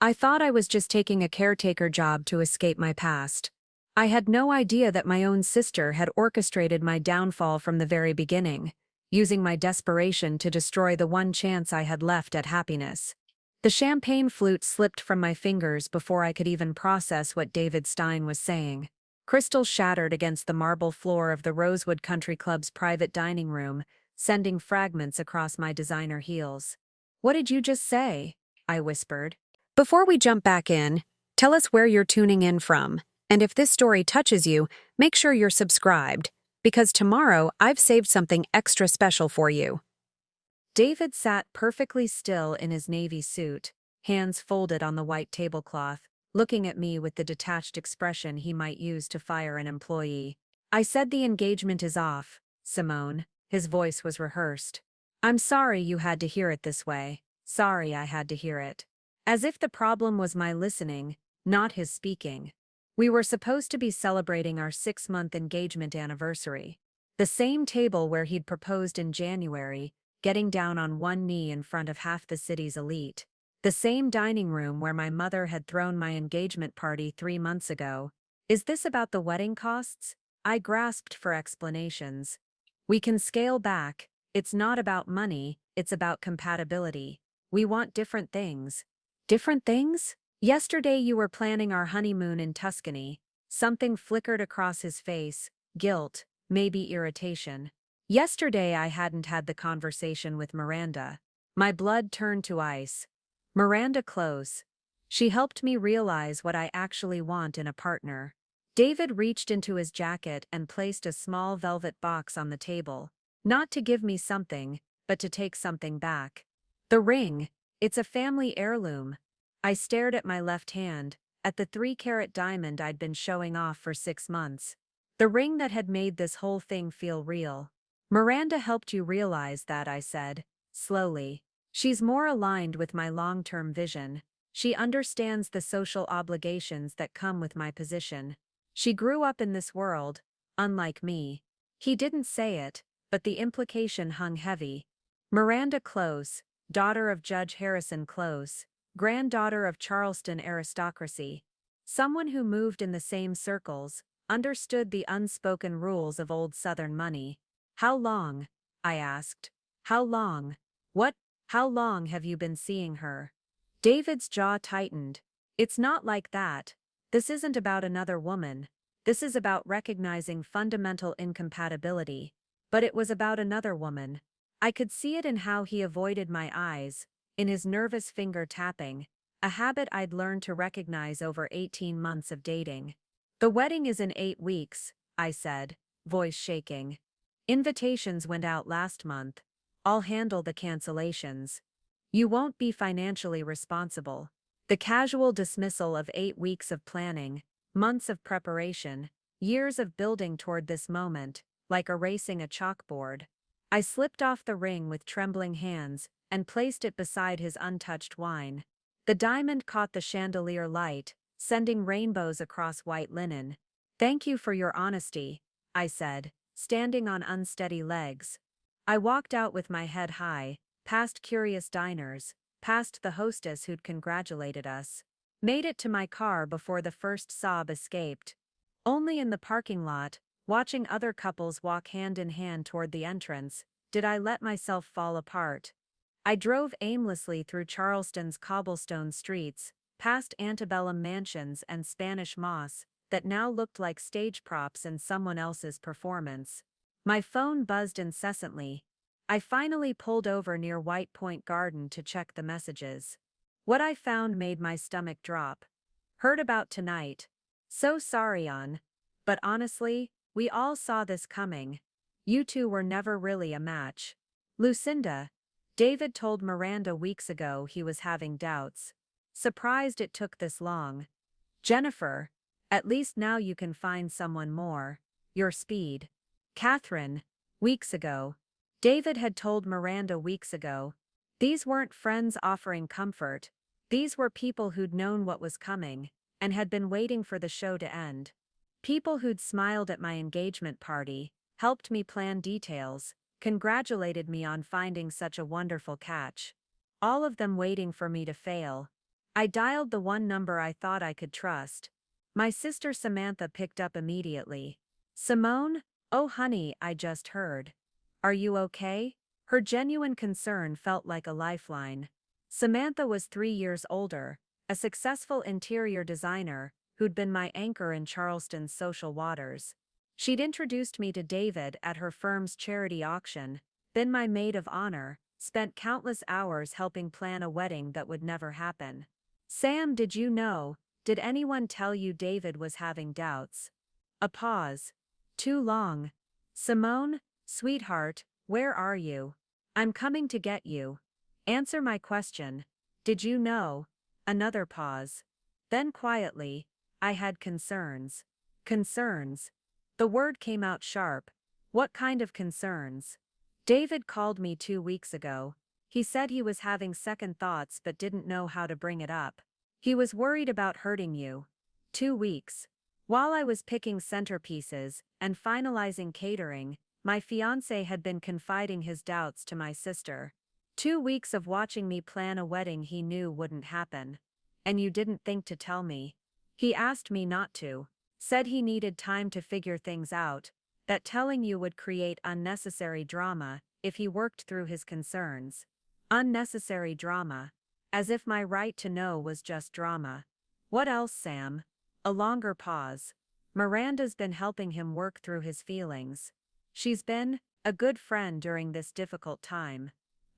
I thought I was just taking a caretaker job to escape my past. I had no idea that my own sister had orchestrated my downfall from the very beginning, using my desperation to destroy the one chance I had left at happiness. The champagne flute slipped from my fingers before I could even process what David Stein was saying. Crystals shattered against the marble floor of the Rosewood Country Club's private dining room, sending fragments across my designer heels. "What did you just say?" I whispered. Before we jump back in, tell us where you're tuning in from, and if this story touches you, make sure you're subscribed, because tomorrow I've saved something extra special for you. David sat perfectly still in his navy suit, hands folded on the white tablecloth, looking at me with the detached expression he might use to fire an employee. "I said the engagement is off, Simone." His voice was rehearsed. "I'm sorry you had to hear it this way. Sorry I had to hear it." As if the problem was my listening, not his speaking. We were supposed to be celebrating our 6-month engagement anniversary. The same table where he'd proposed in January, getting down on one knee in front of half the city's elite. The same dining room where my mother had thrown my engagement party 3 months ago. Is this about the wedding costs? I grasped for explanations. We can scale back. It's not about money, it's about compatibility. We want different things. Different things? Yesterday you were planning our honeymoon in Tuscany. Something flickered across his face, guilt, maybe irritation. Yesterday I hadn't had the conversation with Miranda. My blood turned to ice. Miranda close. She helped me realize what I actually want in a partner. David reached into his jacket and placed a small velvet box on the table. Not to give me something, but to take something back. The ring. It's a family heirloom. I stared at my left hand, at the 3-carat diamond I'd been showing off for 6 months. The ring that had made this whole thing feel real. Miranda helped you realize that, I said, slowly. She's more aligned with my long-term vision. She understands the social obligations that come with my position. She grew up in this world, unlike me. He didn't say it, but the implication hung heavy. Miranda Close, daughter of Judge Harrison Close, granddaughter of Charleston aristocracy. Someone who moved in the same circles, understood the unspoken rules of old Southern money. "How long?" I asked. "How long? What? How long have you been seeing her?" David's jaw tightened. "It's not like that. This isn't about another woman. This is about recognizing fundamental incompatibility. But it was about another woman." I could see it in how he avoided my eyes, in his nervous finger tapping, a habit I'd learned to recognize over 18 months of dating. "The wedding is in 8 weeks, I said, voice shaking. "Invitations went out last month. I'll handle the cancellations. You won't be financially responsible." The casual dismissal of 8 weeks of planning, months of preparation, years of building toward this moment, like erasing a chalkboard. I slipped off the ring with trembling hands and placed it beside his untouched wine. The diamond caught the chandelier light, sending rainbows across white linen. "Thank you for your honesty," I said, standing on unsteady legs. I walked out with my head high, past curious diners, past the hostess who'd congratulated us. Made it to my car before the first sob escaped. Only in the parking lot, watching other couples walk hand in hand toward the entrance, did I let myself fall apart. I drove aimlessly through Charleston's cobblestone streets, past antebellum mansions and Spanish moss that now looked like stage props in someone else's performance. My phone buzzed incessantly. I finally pulled over near White Point Garden to check the messages. What I found made my stomach drop. "Heard about tonight. So sorry, on. But honestly, we all saw this coming. You two were never really a match. Lucinda." David told Miranda weeks ago he was having doubts. Surprised it took this long. "Jennifer. At least now you can find someone more your speed." Catherine. Weeks ago. David had told Miranda weeks ago. These weren't friends offering comfort. These were people who'd known what was coming, and had been waiting for the show to end. People who'd smiled at my engagement party, helped me plan details, congratulated me on finding such a wonderful catch. All of them waiting for me to fail. I dialed the one number I thought I could trust. My sister Samantha picked up immediately. Simone? Oh honey, I just heard. Are you okay? Her genuine concern felt like a lifeline. Samantha was 3 years older, a successful interior designer who'd been my anchor in Charleston's social waters. She'd introduced me to David at her firm's charity auction, been my maid of honor, spent countless hours helping plan a wedding that would never happen. Sam, did you know? Did anyone tell you David was having doubts? A pause. Too long. Simone, sweetheart, where are you? I'm coming to get you. Answer my question. Did you know? Another pause. Then quietly, I had concerns. Concerns. The word came out sharp. What kind of concerns? David called me 2 weeks ago. He said he was having second thoughts but didn't know how to bring it up. He was worried about hurting you. 2 weeks. While I was picking centerpieces and finalizing catering, my fiancé had been confiding his doubts to my sister. 2 weeks of watching me plan a wedding he knew wouldn't happen. And you didn't think to tell me. He asked me not to. Said he needed time to figure things out, that telling you would create unnecessary drama if he worked through his concerns. Unnecessary drama. As if my right to know was just drama. What else, Sam? A longer pause. Miranda's been helping him work through his feelings. She's been a good friend during this difficult time.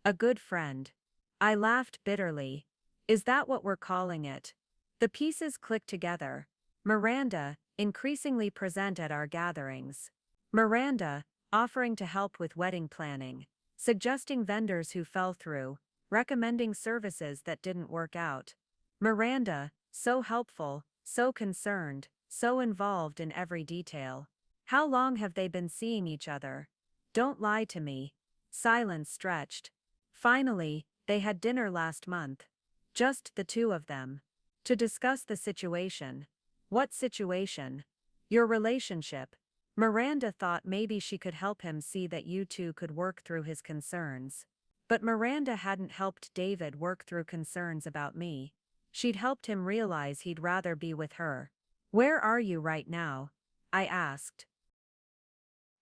A good friend. I laughed bitterly. Is that what we're calling it? The pieces clicked together. Miranda, increasingly present at our gatherings. Miranda, offering to help with wedding planning, suggesting vendors who fell through, recommending services that didn't work out. Miranda, so helpful, so concerned, so involved in every detail. How long have they been seeing each other? Don't lie to me. Silence stretched. Finally, they had dinner last month. Just the two of them. To discuss the situation. What situation? Your relationship. Miranda thought maybe she could help him see that you two could work through his concerns. But Miranda hadn't helped David work through concerns about me. She'd helped him realize he'd rather be with her. Where are you right now? I asked.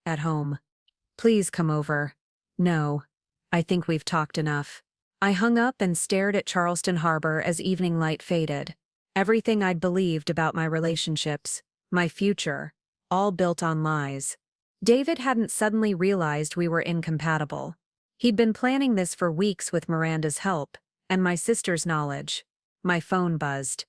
At home. Please come over. No. I think we've talked enough. I hung up and stared at Charleston Harbor as evening light faded. Everything I'd believed about my relationships, my future, all built on lies. David hadn't suddenly realized we were incompatible. He'd been planning this for weeks with Miranda's help, and my sister's knowledge. My phone buzzed.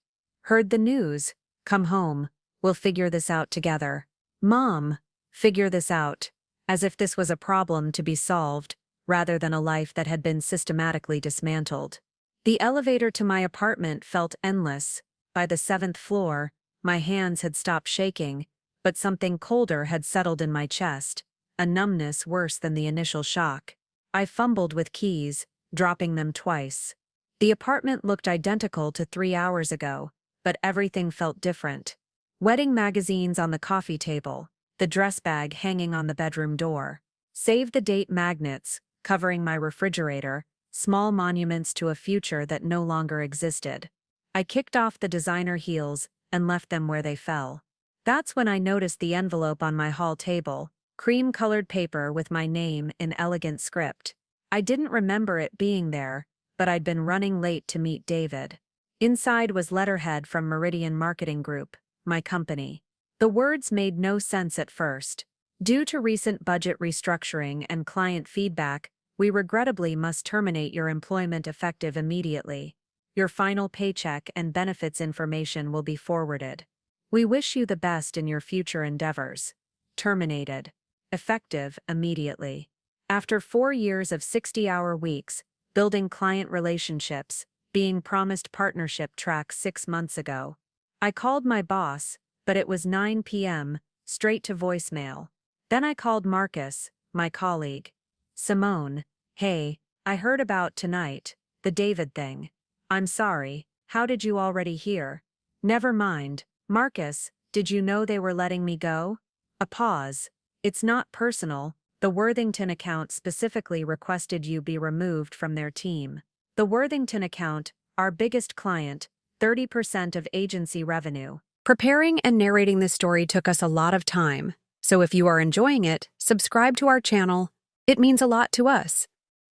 Heard the news. Come home. We'll figure this out together. Mom, figure this out. As if this was a problem to be solved, rather than a life that had been systematically dismantled. The elevator to my apartment felt endless. By the 7th floor, my hands had stopped shaking, but something colder had settled in my chest, a numbness worse than the initial shock. I fumbled with keys, dropping them twice. The apartment looked identical to 3 hours ago, but everything felt different. Wedding magazines on the coffee table, the dress bag hanging on the bedroom door. Save the date magnets, covering my refrigerator, small monuments to a future that no longer existed. I kicked off the designer heels and left them where they fell. That's when I noticed the envelope on my hall table, cream-colored paper with my name in elegant script. I didn't remember it being there, but I'd been running late to meet David. Inside was letterhead from Meridian Marketing Group, my company. The words made no sense at first. Due to recent budget restructuring and client feedback, we regrettably must terminate your employment effective immediately. Your final paycheck and benefits information will be forwarded. We wish you the best in your future endeavors. Terminated. Effective immediately. After 4 years of 60-hour weeks, building client relationships, being promised partnership tracks 6 months ago. I called my boss, but it was 9 p.m., straight to voicemail. Then I called Marcus, my colleague. Simone, hey, I heard about tonight, the David thing. I'm sorry, how did you already hear? Never mind, Marcus, did you know they were letting me go? A pause. It's not personal, the Worthington account specifically requested you be removed from their team. The Worthington account, our biggest client, 30% of agency revenue. Preparing and narrating this story took us a lot of time, so if you are enjoying it, subscribe to our channel. It means a lot to us.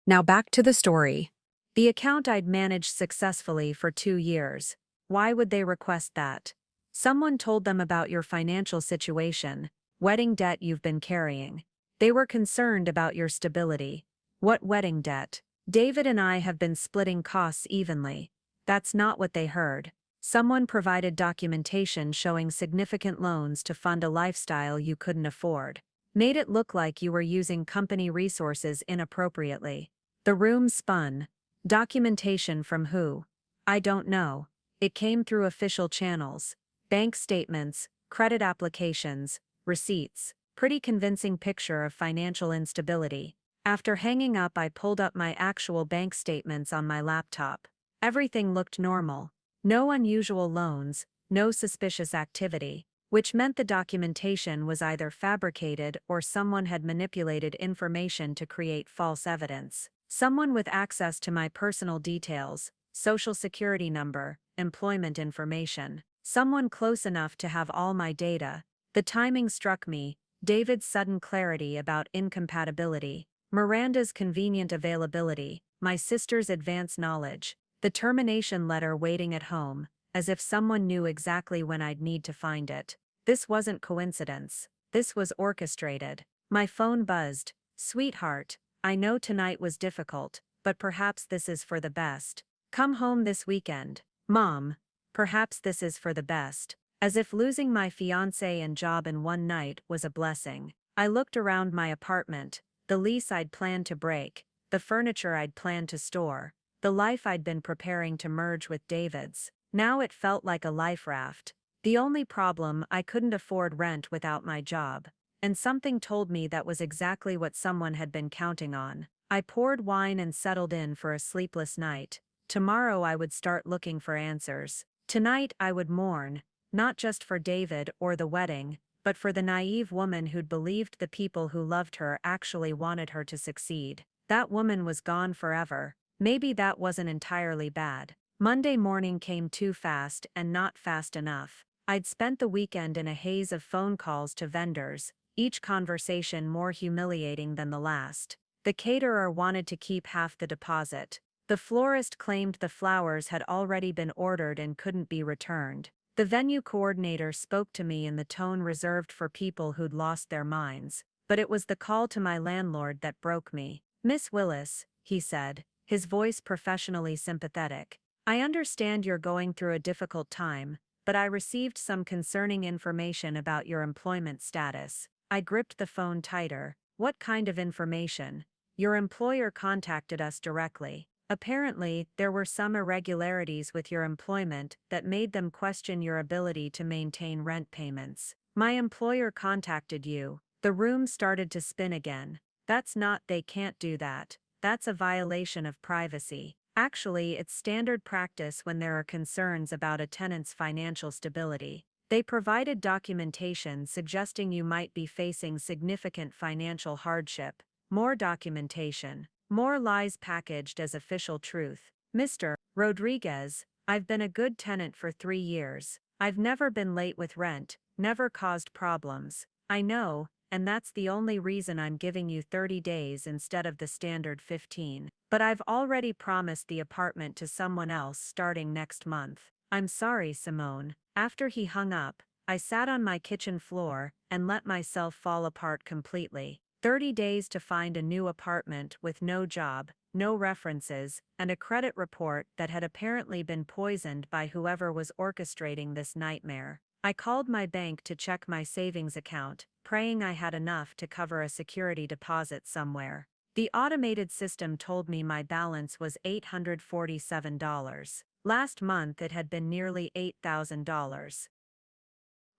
Now back to the story. The account I'd managed successfully for 2 years. Why would they request that? Someone told them about your financial situation, wedding debt you've been carrying. They were concerned about your stability. What wedding debt? David and I have been splitting costs evenly. That's not what they heard. Someone provided documentation showing significant loans to fund a lifestyle you couldn't afford. Made it look like you were using company resources inappropriately. The room spun. Documentation from who? I don't know. It came through official channels. Bank statements, credit applications, receipts. Pretty convincing picture of financial instability. After hanging up, I pulled up my actual bank statements on my laptop. Everything looked normal. No unusual loans, no suspicious activity, which meant the documentation was either fabricated or someone had manipulated information to create false evidence. Someone with access to my personal details, social security number, employment information. Someone close enough to have all my data. The timing struck me, David's sudden clarity about incompatibility, Miranda's convenient availability, my sister's advanced knowledge, the termination letter waiting at home, as if someone knew exactly when I'd need to find it. This wasn't coincidence. This was orchestrated. My phone buzzed. Sweetheart, I know tonight was difficult, but perhaps this is for the best. Come home this weekend. Mom, perhaps this is for the best. As if losing my fiancé and job in one night was a blessing. I looked around my apartment, the lease I'd planned to break, the furniture I'd planned to store, the life I'd been preparing to merge with David's. Now it felt like a life raft. The only problem, I couldn't afford rent without my job. And something told me that was exactly what someone had been counting on. I poured wine and settled in for a sleepless night. Tomorrow I would start looking for answers. Tonight I would mourn, not just for David or the wedding, but for the naive woman who'd believed the people who loved her actually wanted her to succeed. That woman was gone forever. Maybe that wasn't entirely bad. Monday morning came too fast and not fast enough. I'd spent the weekend in a haze of phone calls to vendors, each conversation more humiliating than the last. The caterer wanted to keep half the deposit. The florist claimed the flowers had already been ordered and couldn't be returned. The venue coordinator spoke to me in the tone reserved for people who'd lost their minds. But it was the call to my landlord that broke me. Miss Willis, he said, his voice professionally sympathetic. I understand you're going through a difficult time, but I received some concerning information about your employment status. I gripped the phone tighter. What kind of information? Your employer contacted us directly. Apparently, there were some irregularities with your employment that made them question your ability to maintain rent payments. My employer contacted you. The room started to spin again. That's not, they can't do that. That's a violation of privacy. Actually, it's standard practice when there are concerns about a tenant's financial stability. They provided documentation suggesting you might be facing significant financial hardship. More documentation. More lies packaged as official truth. Mr. Rodriguez, I've been a good tenant for 3 years. I've never been late with rent, never caused problems. I know, and that's the only reason I'm giving you 30 days instead of the standard 15. But I've already promised the apartment to someone else starting next month. I'm sorry, Simone. After he hung up, I sat on my kitchen floor and let myself fall apart completely. 30 days to find a new apartment with no job, no references, and a credit report that had apparently been poisoned by whoever was orchestrating this nightmare. I called my bank to check my savings account, praying I had enough to cover a security deposit somewhere. The automated system told me my balance was $847. Last month it had been nearly $8,000.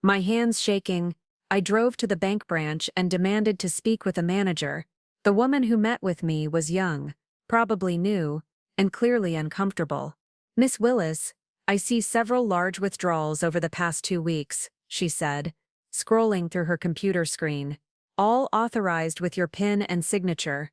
My hands shaking, I drove to the bank branch and demanded to speak with a manager. The woman who met with me was young, probably new, and clearly uncomfortable. Miss Willis, I see several large withdrawals over the past 2 weeks, she said, scrolling through her computer screen. All authorized with your PIN and signature.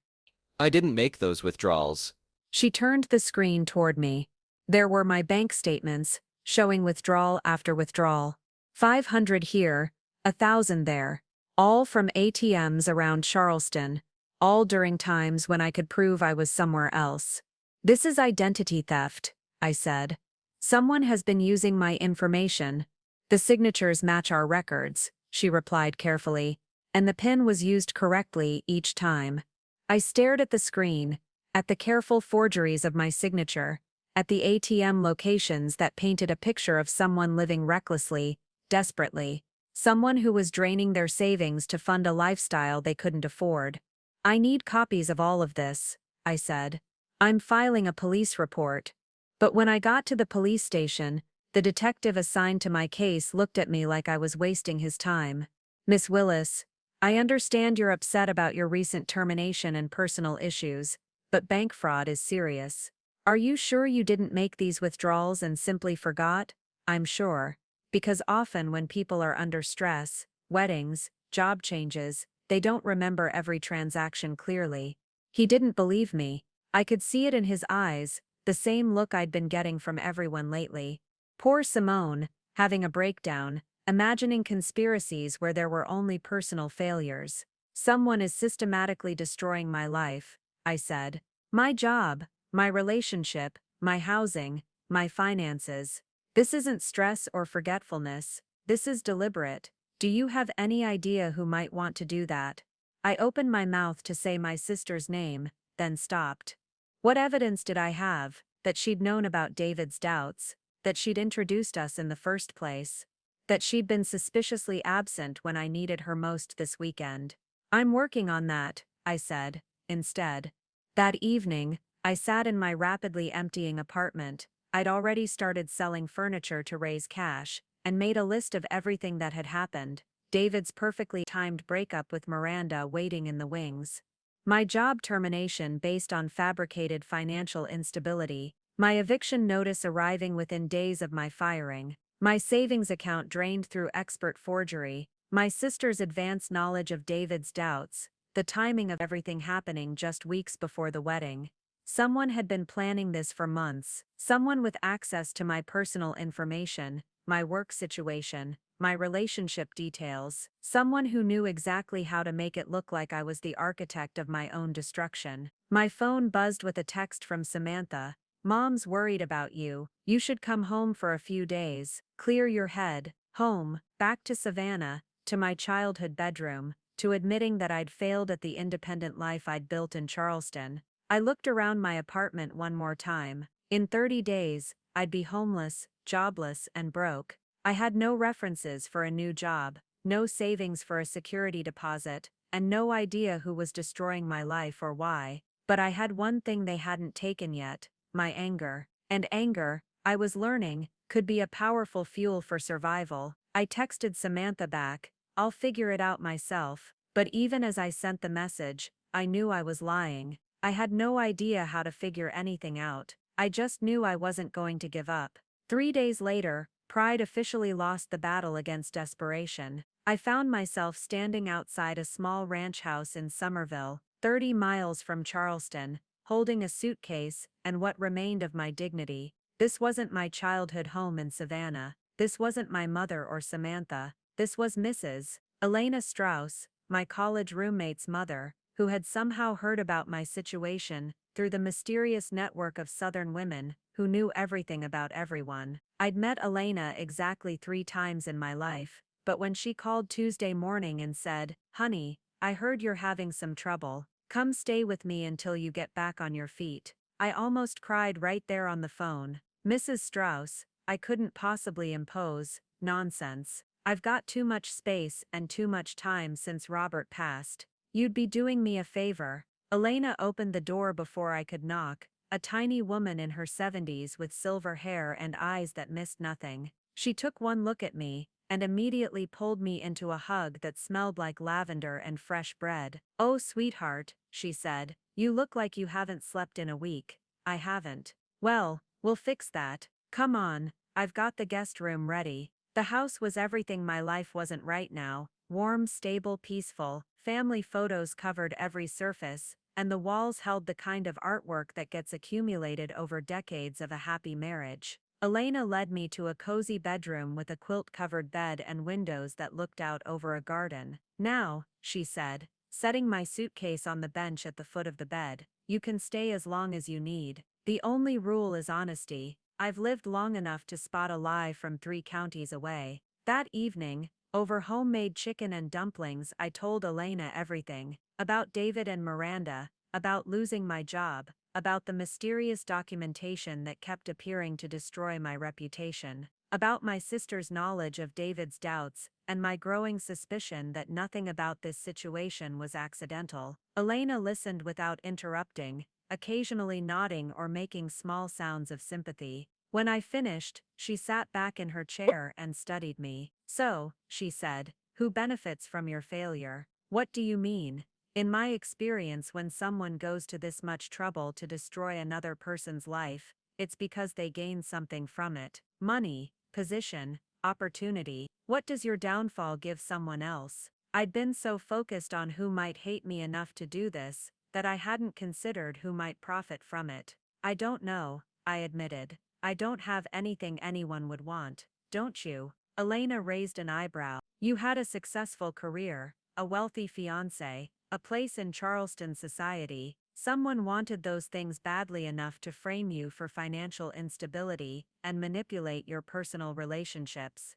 I didn't make those withdrawals. She turned the screen toward me. There were my bank statements, showing withdrawal after withdrawal. 500 here, 1,000 there. All from ATMs around Charleston, all during times when I could prove I was somewhere else. This is identity theft, I said. Someone has been using my information. The signatures match our records, she replied carefully, and the PIN was used correctly each time. I stared at the screen, at the careful forgeries of my signature, at the ATM locations that painted a picture of someone living recklessly, desperately, someone who was draining their savings to fund a lifestyle they couldn't afford. I need copies of all of this, I said. I'm filing a police report. But when I got to the police station, the detective assigned to my case looked at me like I was wasting his time. Miss Willis, I understand you're upset about your recent termination and personal issues, but bank fraud is serious. Are you sure you didn't make these withdrawals and simply forgot? I'm sure. Because often when people are under stress, weddings, job changes, they don't remember every transaction clearly. He didn't believe me. I could see it in his eyes, the same look I'd been getting from everyone lately. Poor Simone, having a breakdown, imagining conspiracies where there were only personal failures. Someone is systematically destroying my life, I said. My job, my relationship, my housing, my finances. This isn't stress or forgetfulness. This is deliberate. Do you have any idea who might want to do that? I opened my mouth to say my sister's name, then stopped. What evidence did I have that she'd known about David's doubts, that she'd introduced us in the first place, that she'd been suspiciously absent when I needed her most this weekend? I'm working on that, I said, instead. That evening, I sat in my rapidly emptying apartment. I'd already started selling furniture to raise cash, and made a list of everything that had happened. David's perfectly timed breakup with Miranda waiting in the wings. My job termination based on fabricated financial instability. My eviction notice arriving within days of my firing. My savings account drained through expert forgery. My sister's advanced knowledge of David's doubts. The timing of everything happening just weeks before the wedding. Someone had been planning this for months. Someone with access to my personal information, my work situation, my relationship details. Someone who knew exactly how to make it look like I was the architect of my own destruction. My phone buzzed with a text from Samantha. Mom's worried about you. You should come home for a few days. Clear your head. Home, back to Savannah, to my childhood bedroom, to admitting that I'd failed at the independent life I'd built in Charleston. I looked around my apartment one more time. In 30 days, I'd be homeless, jobless, and broke. I had no references for a new job, no savings for a security deposit, and no idea who was destroying my life or why. But I had one thing they hadn't taken yet, my anger. And anger, I was learning, could be a powerful fuel for survival. I texted Samantha back, I'll figure it out myself. But even as I sent the message, I knew I was lying. I had no idea how to figure anything out. I just knew I wasn't going to give up. 3 days later, pride officially lost the battle against desperation. I found myself standing outside a small ranch house in Somerville, 30 miles from Charleston, holding a suitcase and what remained of my dignity. This wasn't my childhood home in Savannah. This wasn't my mother or Samantha. This was Mrs. Elena Strauss, my college roommate's mother, who had somehow heard about my situation through the mysterious network of Southern women who knew everything about everyone. I'd met Elena exactly 3 times in my life, but when she called Tuesday morning and said, "Honey, I heard you're having some trouble. Come stay with me until you get back on your feet," I almost cried right there on the phone. Mrs. Strauss, I couldn't possibly impose. Nonsense. I've got too much space and too much time since Robert passed. You'd be doing me a favor. Elena opened the door before I could knock, a tiny woman in her 70s with silver hair and eyes that missed nothing. She took one look at me, and immediately pulled me into a hug that smelled like lavender and fresh bread. "Oh, sweetheart," she said, "you look like you haven't slept in a week." "I haven't." "Well, we'll fix that. Come on, I've got the guest room ready." The house was everything my life wasn't right now. Warm, stable, peaceful. Family photos covered every surface, and the walls held the kind of artwork that gets accumulated over decades of a happy marriage. Elena led me to a cozy bedroom with a quilt-covered bed and windows that looked out over a garden. "Now," she said, setting my suitcase on the bench at the foot of the bed, "you can stay as long as you need. The only rule is honesty. I've lived long enough to spot a lie from 3 counties away." That evening, over homemade chicken and dumplings, I told Elena everything. About David and Miranda, about losing my job, about the mysterious documentation that kept appearing to destroy my reputation, about my sister's knowledge of David's doubts, and my growing suspicion that nothing about this situation was accidental. Elena listened without interrupting, occasionally nodding or making small sounds of sympathy. When I finished, she sat back in her chair and studied me. "So," she said, "who benefits from your failure?" "What do you mean?" "In my experience, when someone goes to this much trouble to destroy another person's life, it's because they gain something from it. Money, position, opportunity. What does your downfall give someone else?" I'd been so focused on who might hate me enough to do this, that I hadn't considered who might profit from it. "I don't know," I admitted. "I don't have anything anyone would want, don't you?" Elena raised an eyebrow. "You had a successful career, a wealthy fiancé, a place in Charleston society. Someone wanted those things badly enough to frame you for financial instability and manipulate your personal relationships.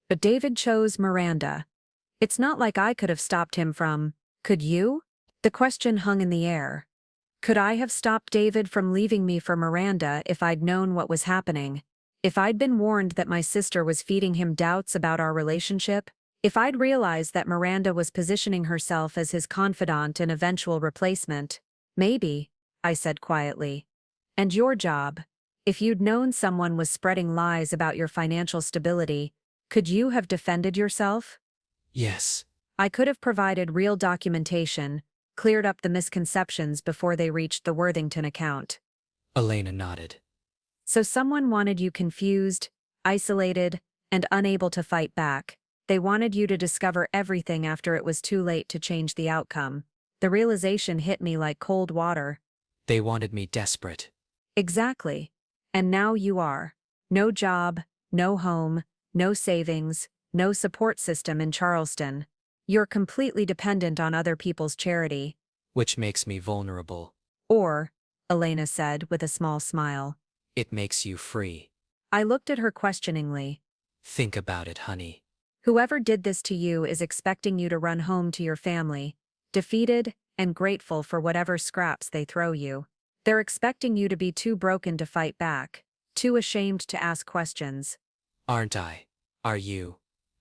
But David chose Miranda. It's not like I could have stopped him from, could you?" The question hung in the air. Could I have stopped David from leaving me for Miranda if I'd known what was happening? If I'd been warned that my sister was feeding him doubts about our relationship? If I'd realized that Miranda was positioning herself as his confidant and eventual replacement? "Maybe," I said quietly. "And your job? If you'd known someone was spreading lies about your financial stability, could you have defended yourself?" Yes. I could have provided real documentation, cleared up the misconceptions before they reached the Worthington account. Elena nodded. So someone wanted you confused, isolated, and unable to fight back. They wanted you to discover everything after it was too late to change the outcome. The realization hit me like cold water. They wanted me desperate. Exactly. And now you are. No job, no home, no savings, no support system in Charleston. You're completely dependent on other people's charity. Which makes me vulnerable. Or, Elena said with a small smile. It makes you free. I looked at her questioningly. Think about it, honey. Whoever did this to you is expecting you to run home to your family, defeated and grateful for whatever scraps they throw you. They're expecting you to be too broken to fight back, too ashamed to ask questions. Aren't I? Are you?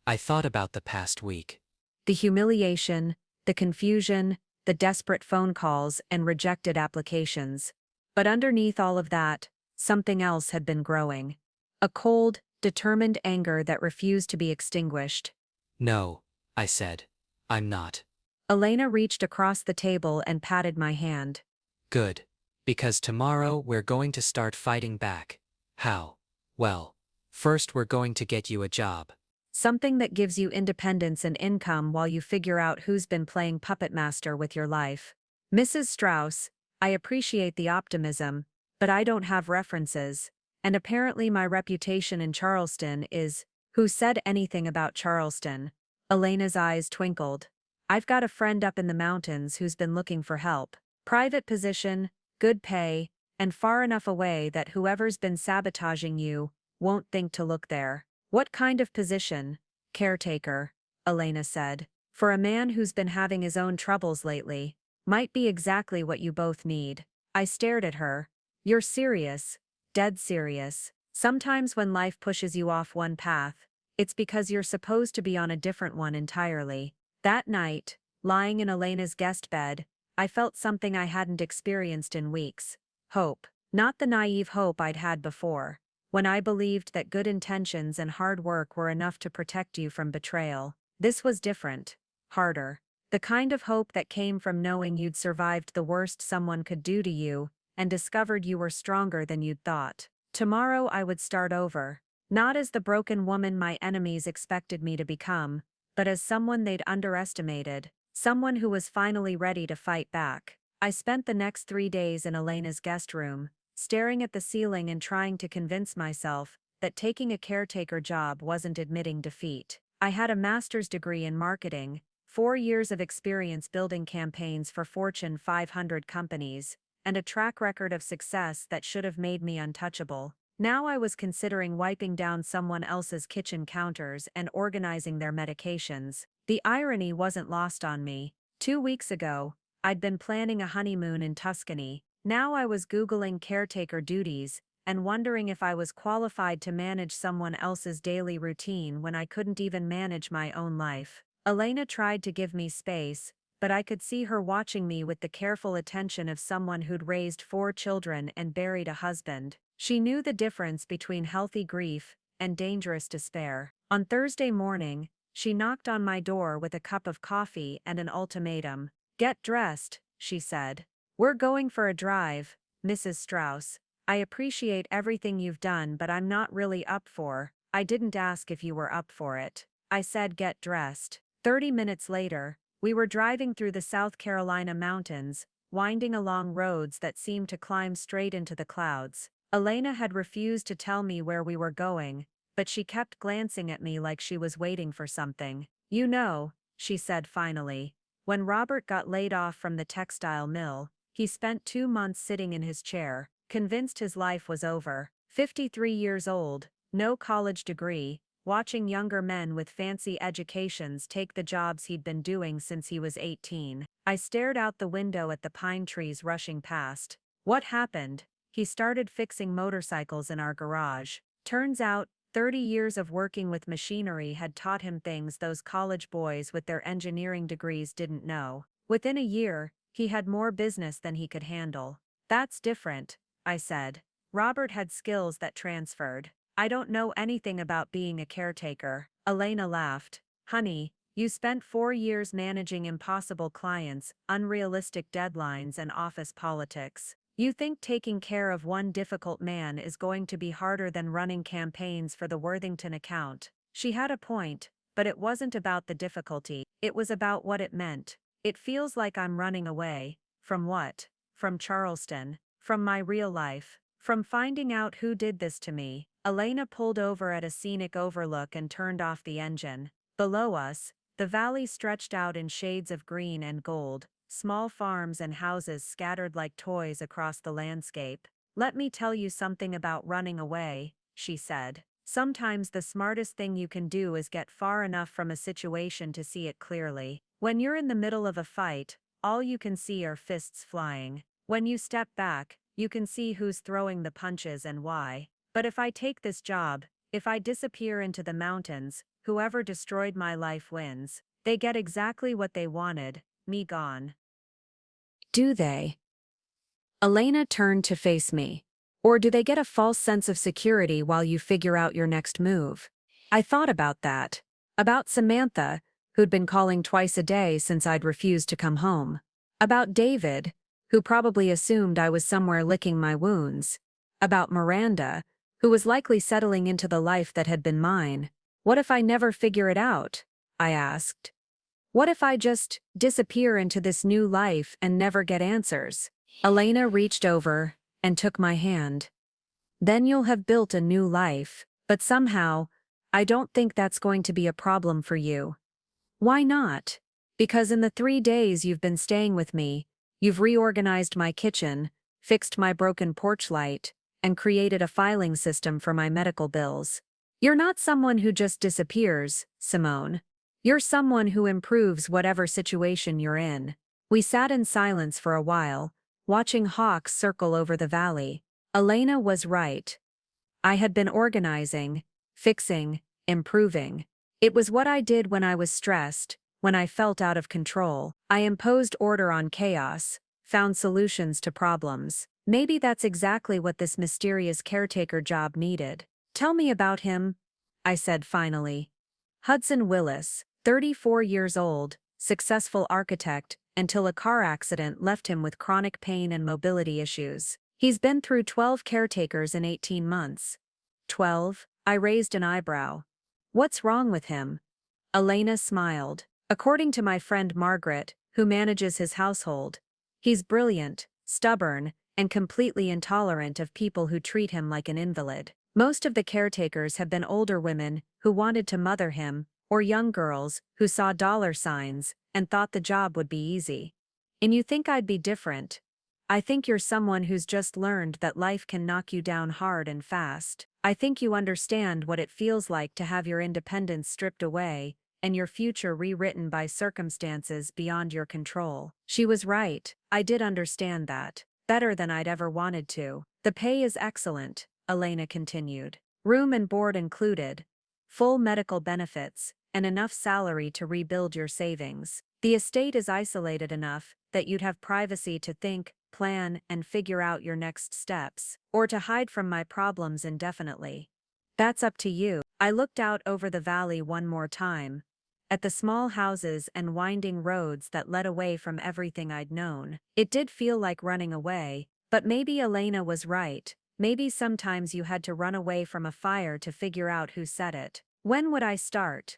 I thought about the past week. The humiliation, the confusion, the desperate phone calls and rejected applications. But underneath all of that, something else had been growing. A cold, determined anger that refused to be extinguished. No, I said. I'm not. Elena reached across the table and patted my hand. Good. Because tomorrow we're going to start fighting back. How? Well, first we're going to get you a job. Something that gives you independence and income while you figure out who's been playing puppet master with your life. "Mrs. Strauss, I appreciate the optimism, but I don't have references. And apparently my reputation in Charleston is..." "Who said anything about Charleston?" Elena's eyes twinkled. "I've got a friend up in the mountains who's been looking for help. Private position, good pay, and far enough away that whoever's been sabotaging you won't think to look there." "What kind of position?" "Caretaker," Elena said. "For a man who's been having his own troubles lately. Might be exactly what you both need." I stared at her. "You're serious? Dead serious? Sometimes when life pushes you off one path, it's because you're supposed to be on a different one entirely." That night, lying in Elena's guest bed, I felt something I hadn't experienced in weeks. Hope. Not the naive hope I'd had before, when I believed that good intentions and hard work were enough to protect you from betrayal. This was different. Harder. The kind of hope that came from knowing you'd survived the worst someone could do to you, and discovered you were stronger than you'd thought. Tomorrow I would start over. Not as the broken woman my enemies expected me to become, but as someone they'd underestimated, someone who was finally ready to fight back. I spent the next 3 days in Elena's guest room, staring at the ceiling and trying to convince myself that taking a caretaker job wasn't admitting defeat. I had a master's degree in marketing, 4 years of experience building campaigns for Fortune 500 companies, and a track record of success that should have made me untouchable. Now I was considering wiping down someone else's kitchen counters and organizing their medications. The irony wasn't lost on me. 2 weeks ago, I'd been planning a honeymoon in Tuscany. Now I was Googling caretaker duties and wondering if I was qualified to manage someone else's daily routine when I couldn't even manage my own life. Elena tried to give me space, but I could see her watching me with the careful attention of someone who'd raised 4 children and buried a husband. She knew the difference between healthy grief and dangerous despair. On Thursday morning, she knocked on my door with a cup of coffee and an ultimatum. "Get dressed," she said. "We're going for a drive, Mrs. Strauss. I appreciate everything you've done, but I'm not really up for." "I didn't ask if you were up for it. I said get dressed." 30 minutes later, we were driving through the South Carolina mountains, winding along roads that seemed to climb straight into the clouds. Elena had refused to tell me where we were going, but she kept glancing at me like she was waiting for something. "You know," she said finally, "when Robert got laid off from the textile mill, he spent 2 months sitting in his chair, convinced his life was over. 53 years old, no college degree, watching younger men with fancy educations take the jobs he'd been doing since he was 18. I stared out the window at the pine trees rushing past. What happened? He started fixing motorcycles in our garage. Turns out, 30 years of working with machinery had taught him things those college boys with their engineering degrees didn't know. Within a year, he had more business than he could handle. That's different," I said. "Robert had skills that transferred. I don't know anything about being a caretaker." Elena laughed. "Honey, you spent 4 years managing impossible clients, unrealistic deadlines, and office politics. You think taking care of one difficult man is going to be harder than running campaigns for the Worthington account." She had a point, but it wasn't about the difficulty. It was about what it meant. "It feels like I'm running away." From what? From Charleston. From my real life. From finding out who did this to me. Elena pulled over at a scenic overlook and turned off the engine. Below us, the valley stretched out in shades of green and gold, small farms and houses scattered like toys across the landscape. "Let me tell you something about running away," she said. "Sometimes the smartest thing you can do is get far enough from a situation to see it clearly. When you're in the middle of a fight, all you can see are fists flying. When you step back, you can see who's throwing the punches and why. But if I take this job, if I disappear into the mountains, whoever destroyed my life wins. They get exactly what they wanted, me gone." Do they? Elena turned to face me. Or do they get a false sense of security while you figure out your next move? I thought about that. About Samantha, who'd been calling twice a day since I'd refused to come home. About David, who probably assumed I was somewhere licking my wounds. About Miranda, who was likely settling into the life that had been mine. What if I never figure it out? I asked. What if I just disappear into this new life and never get answers? Elena reached over and took my hand. Then you'll have built a new life, but somehow, I don't think that's going to be a problem for you. Why not? Because in the 3 days you've been staying with me, you've reorganized my kitchen, fixed my broken porch light, and created a filing system for my medical bills. You're not someone who just disappears, Simone. You're someone who improves whatever situation you're in. We sat in silence for a while, watching hawks circle over the valley. Elena was right. I had been organizing, fixing, improving. It was what I did when I was stressed, when I felt out of control. I imposed order on chaos, found solutions to problems. Maybe that's exactly what this mysterious caretaker job needed. Tell me about him, I said finally. Hudson Willis, 34 years old, successful architect, until a car accident left him with chronic pain and mobility issues. He's been through 12 caretakers in 18 months. 12? I raised an eyebrow. What's wrong with him? Elena smiled. According to my friend Margaret, who manages his household, he's brilliant, stubborn, and completely intolerant of people who treat him like an invalid. Most of the caretakers have been older women who wanted to mother him, or young girls who saw dollar signs and thought the job would be easy. And you think I'd be different? I think you're someone who's just learned that life can knock you down hard and fast. I think you understand what it feels like to have your independence stripped away and your future rewritten by circumstances beyond your control. She was right. I did understand that. Better than I'd ever wanted to. The pay is excellent, Elena continued. Room and board included, full medical benefits, and enough salary to rebuild your savings. The estate is isolated enough that you'd have privacy to think, plan, and figure out your next steps, or to hide from my problems indefinitely. That's up to you. I looked out over the valley one more time, at the small houses and winding roads that led away from everything I'd known. It did feel like running away, but maybe Elena was right. Maybe sometimes you had to run away from a fire to figure out who set it. When would I start?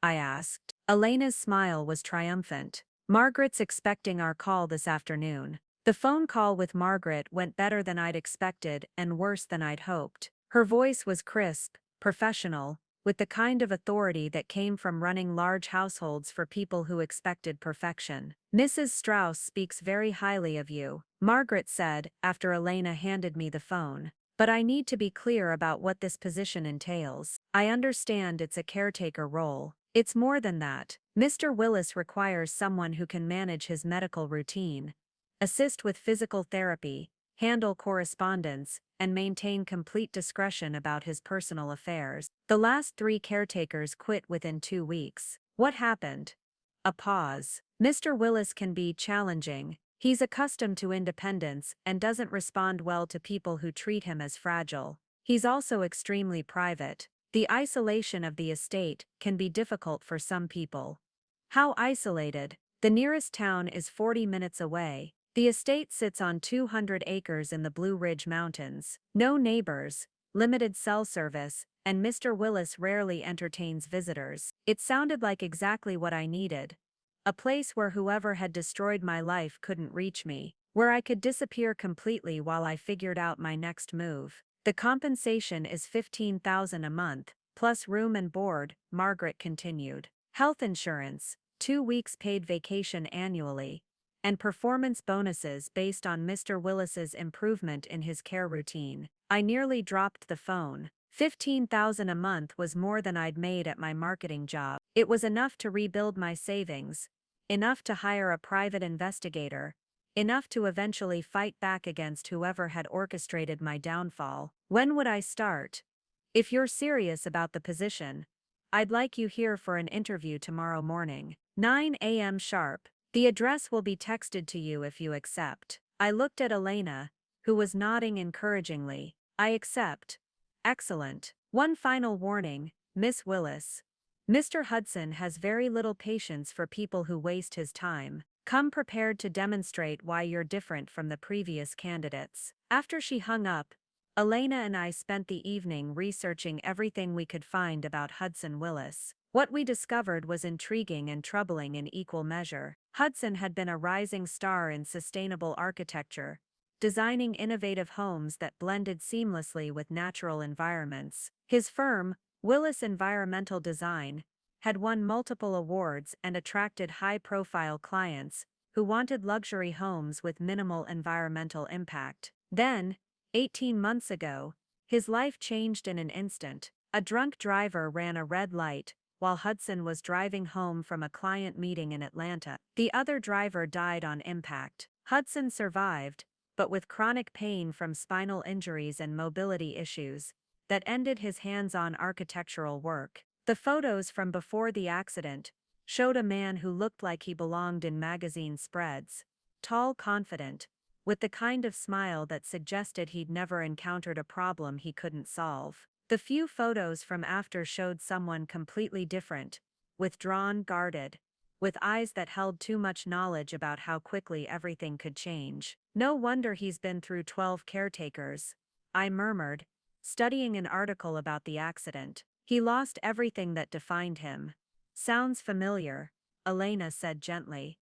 I asked. Elena's smile was triumphant. Margaret's expecting our call this afternoon. The phone call with Margaret went better than I'd expected and worse than I'd hoped. Her voice was crisp, professional, with the kind of authority that came from running large households for people who expected perfection. Mrs. Strauss speaks very highly of you, Margaret said after Elena handed me the phone. But I need to be clear about what this position entails. I understand it's a caretaker role. It's more than that. Mr. Willis requires someone who can manage his medical routine, assist with physical therapy, handle correspondence, and maintain complete discretion about his personal affairs. The last 3 caretakers quit within 2 weeks. What happened? A pause. Mr. Willis can be challenging. He's accustomed to independence and doesn't respond well to people who treat him as fragile. He's also extremely private. The isolation of the estate can be difficult for some people. How isolated? The nearest town is 40 minutes away. The estate sits on 200 acres in the Blue Ridge Mountains. No neighbors, limited cell service, and Mr. Willis rarely entertains visitors. It sounded like exactly what I needed. A place where whoever had destroyed my life couldn't reach me, where I could disappear completely while I figured out my next move. The compensation is $15,000 a month, plus room and board, Margaret continued. Health insurance, 2 weeks paid vacation annually, and performance bonuses based on Mr. Willis's improvement in his care routine. I nearly dropped the phone. $15,000 a month was more than I'd made at my marketing job. It was enough to rebuild my savings, enough to hire a private investigator, enough to eventually fight back against whoever had orchestrated my downfall. When would I start? If you're serious about the position, I'd like you here for an interview tomorrow morning, 9 a.m. sharp. The address will be texted to you if you accept. I looked at Elena, who was nodding encouragingly. I accept. Excellent. One final warning, Miss Willis. Mr. Hudson has very little patience for people who waste his time. Come prepared to demonstrate why you're different from the previous candidates. After she hung up, Elena and I spent the evening researching everything we could find about Hudson Willis. What we discovered was intriguing and troubling in equal measure. Hudson had been a rising star in sustainable architecture, designing innovative homes that blended seamlessly with natural environments. His firm, Willis Environmental Design, had won multiple awards and attracted high-profile clients who wanted luxury homes with minimal environmental impact. Then, 18 months ago, his life changed in an instant. A drunk driver ran a red light while Hudson was driving home from a client meeting in Atlanta. The other driver died on impact. Hudson survived, but with chronic pain from spinal injuries and mobility issues that ended his hands-on architectural work. The photos from before the accident showed a man who looked like he belonged in magazine spreads, tall, confident, with the kind of smile that suggested he'd never encountered a problem he couldn't solve. The few photos from after showed someone completely different, withdrawn, guarded, with eyes that held too much knowledge about how quickly everything could change. No wonder he's been through 12 caretakers, I murmured, studying an article about the accident. He lost everything that defined him. Sounds familiar, Elena said gently.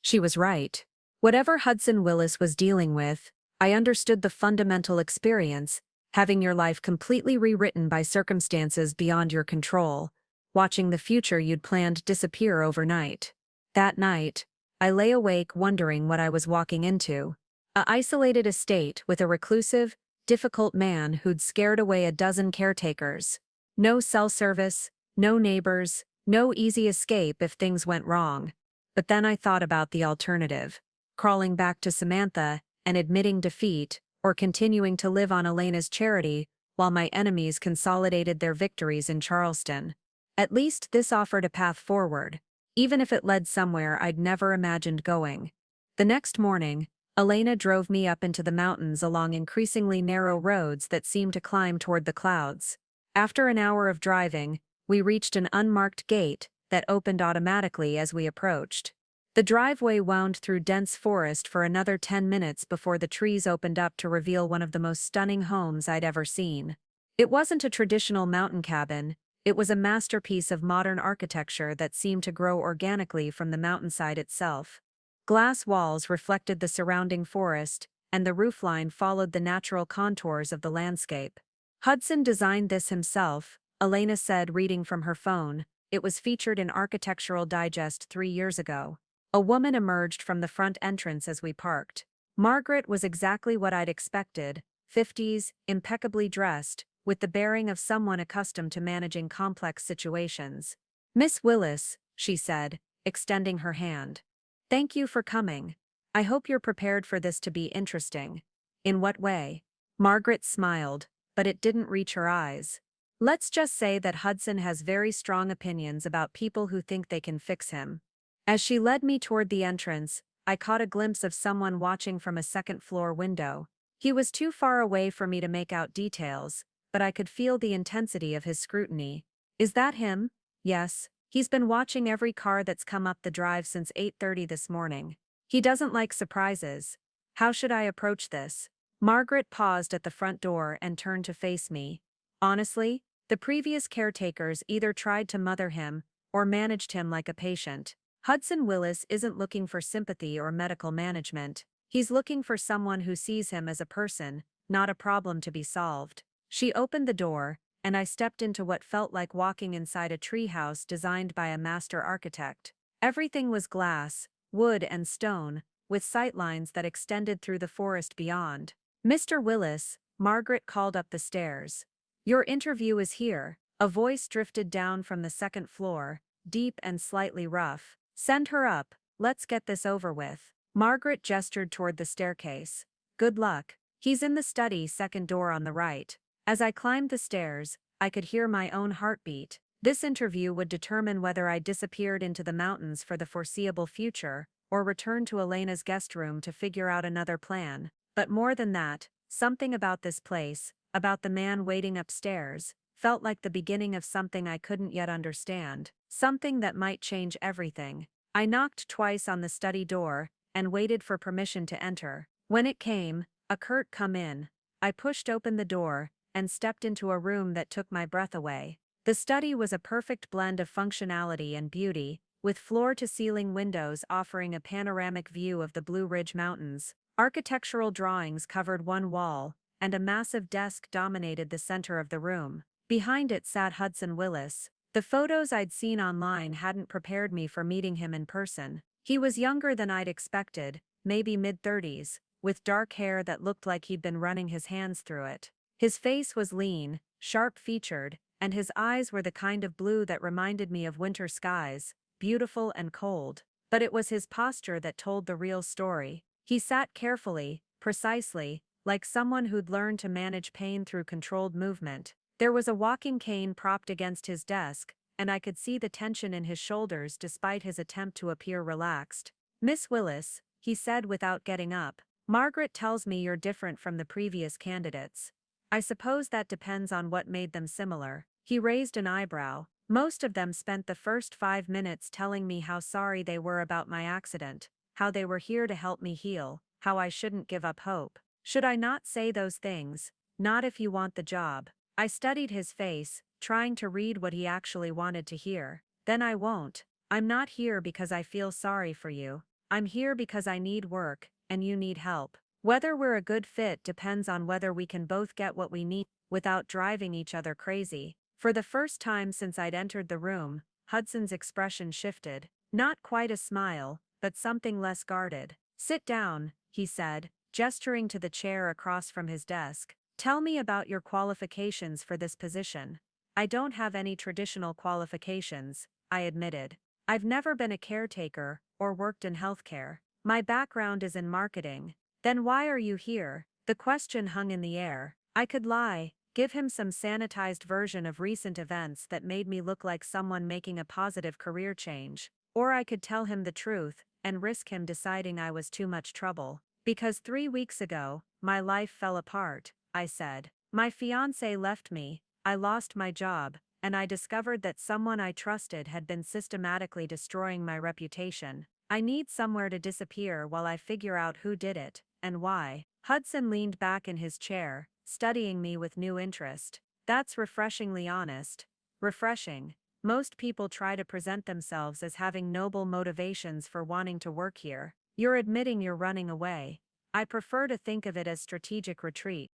She was right. Whatever Hudson Willis was dealing with, I understood the fundamental experience, having your life completely rewritten by circumstances beyond your control, watching the future you'd planned disappear overnight. That night, I lay awake wondering what I was walking into. A isolated estate with a reclusive, difficult man who'd scared away a dozen caretakers. No cell service, no neighbors, no easy escape if things went wrong. But then I thought about the alternative: crawling back to Samantha and admitting defeat, or continuing to live on Elena's charity while my enemies consolidated their victories in Charleston. At least this offered a path forward, even if it led somewhere I'd never imagined going. The next morning, Elena drove me up into the mountains along increasingly narrow roads that seemed to climb toward the clouds. After an hour of driving, we reached an unmarked gate that opened automatically as we approached. The driveway wound through dense forest for another 10 minutes before the trees opened up to reveal one of the most stunning homes I'd ever seen. It wasn't a traditional mountain cabin, it was a masterpiece of modern architecture that seemed to grow organically from the mountainside itself. Glass walls reflected the surrounding forest, and the roofline followed the natural contours of the landscape. Hudson designed this himself, Elena said, reading from her phone. It was featured in Architectural Digest 3 years ago. A woman emerged from the front entrance as we parked. Margaret was exactly what I'd expected, 50s, impeccably dressed, with the bearing of someone accustomed to managing complex situations. "Miss Willis," she said, extending her hand. "Thank you for coming. I hope you're prepared for this to be interesting." "In what way?" Margaret smiled, but it didn't reach her eyes. "Let's just say that Hudson has very strong opinions about people who think they can fix him." As she led me toward the entrance, I caught a glimpse of someone watching from a second-floor window. He was too far away for me to make out details, but I could feel the intensity of his scrutiny. "Is that him?" "Yes. He's been watching every car that's come up the drive since 8:30 this morning. He doesn't like surprises. How should I approach this?" Margaret paused at the front door and turned to face me. "Honestly, the previous caretakers either tried to mother him or managed him like a patient. Hudson Willis isn't looking for sympathy or medical management. He's looking for someone who sees him as a person, not a problem to be solved." She opened the door, and I stepped into what felt like walking inside a treehouse designed by a master architect. Everything was glass, wood and stone, with sightlines that extended through the forest beyond. "Mr. Willis," Margaret called up the stairs. "Your interview is here." A voice drifted down from the second floor, deep and slightly rough. "Send her up, let's get this over with." Margaret gestured toward the staircase. "Good luck. He's in the study, second door on the right." As I climbed the stairs, I could hear my own heartbeat. This interview would determine whether I disappeared into the mountains for the foreseeable future, or returned to Elena's guest room to figure out another plan. But more than that, something about this place, about the man waiting upstairs, felt like the beginning of something I couldn't yet understand, something that might change everything. I knocked twice on the study door, and waited for permission to enter. When it came, a curt "come in." I pushed open the door, and stepped into a room that took my breath away. The study was a perfect blend of functionality and beauty, with floor-to-ceiling windows offering a panoramic view of the Blue Ridge Mountains. Architectural drawings covered one wall, and a massive desk dominated the center of the room. Behind it sat Hudson Willis. The photos I'd seen online hadn't prepared me for meeting him in person. He was younger than I'd expected, maybe mid-30s, with dark hair that looked like he'd been running his hands through it. His face was lean, sharp-featured, and his eyes were the kind of blue that reminded me of winter skies, beautiful and cold. But it was his posture that told the real story. He sat carefully, precisely, like someone who'd learned to manage pain through controlled movement. There was a walking cane propped against his desk, and I could see the tension in his shoulders despite his attempt to appear relaxed. "Miss Willis," he said without getting up, "Margaret tells me you're different from the previous candidates. I suppose that depends on what made them similar." He raised an eyebrow. "Most of them spent the first 5 minutes telling me how sorry they were about my accident, how they were here to help me heal, how I shouldn't give up hope. Should I not say those things? Not if you want the job." I studied his face, trying to read what he actually wanted to hear. "Then I won't. I'm not here because I feel sorry for you. I'm here because I need work, and you need help. Whether we're a good fit depends on whether we can both get what we need without driving each other crazy. For the first time since I'd entered the room, Hudson's expression shifted. Not quite a smile, but something less guarded. Sit down, he said, gesturing to the chair across from his desk. Tell me about your qualifications for this position. I don't have any traditional qualifications, I admitted. I've never been a caretaker or worked in healthcare. My background is in marketing. Then why are you here? The question hung in the air. I could lie, give him some sanitized version of recent events that made me look like someone making a positive career change. Or I could tell him the truth and risk him deciding I was too much trouble. Because 3 weeks ago, my life fell apart, I said. My fiancé left me, I lost my job, and I discovered that someone I trusted had been systematically destroying my reputation. I need somewhere to disappear while I figure out who did it, and why. Hudson leaned back in his chair, studying me with new interest. That's refreshingly honest. Refreshing. Most people try to present themselves as having noble motivations for wanting to work here. You're admitting you're running away. I prefer to think of it as strategic retreat.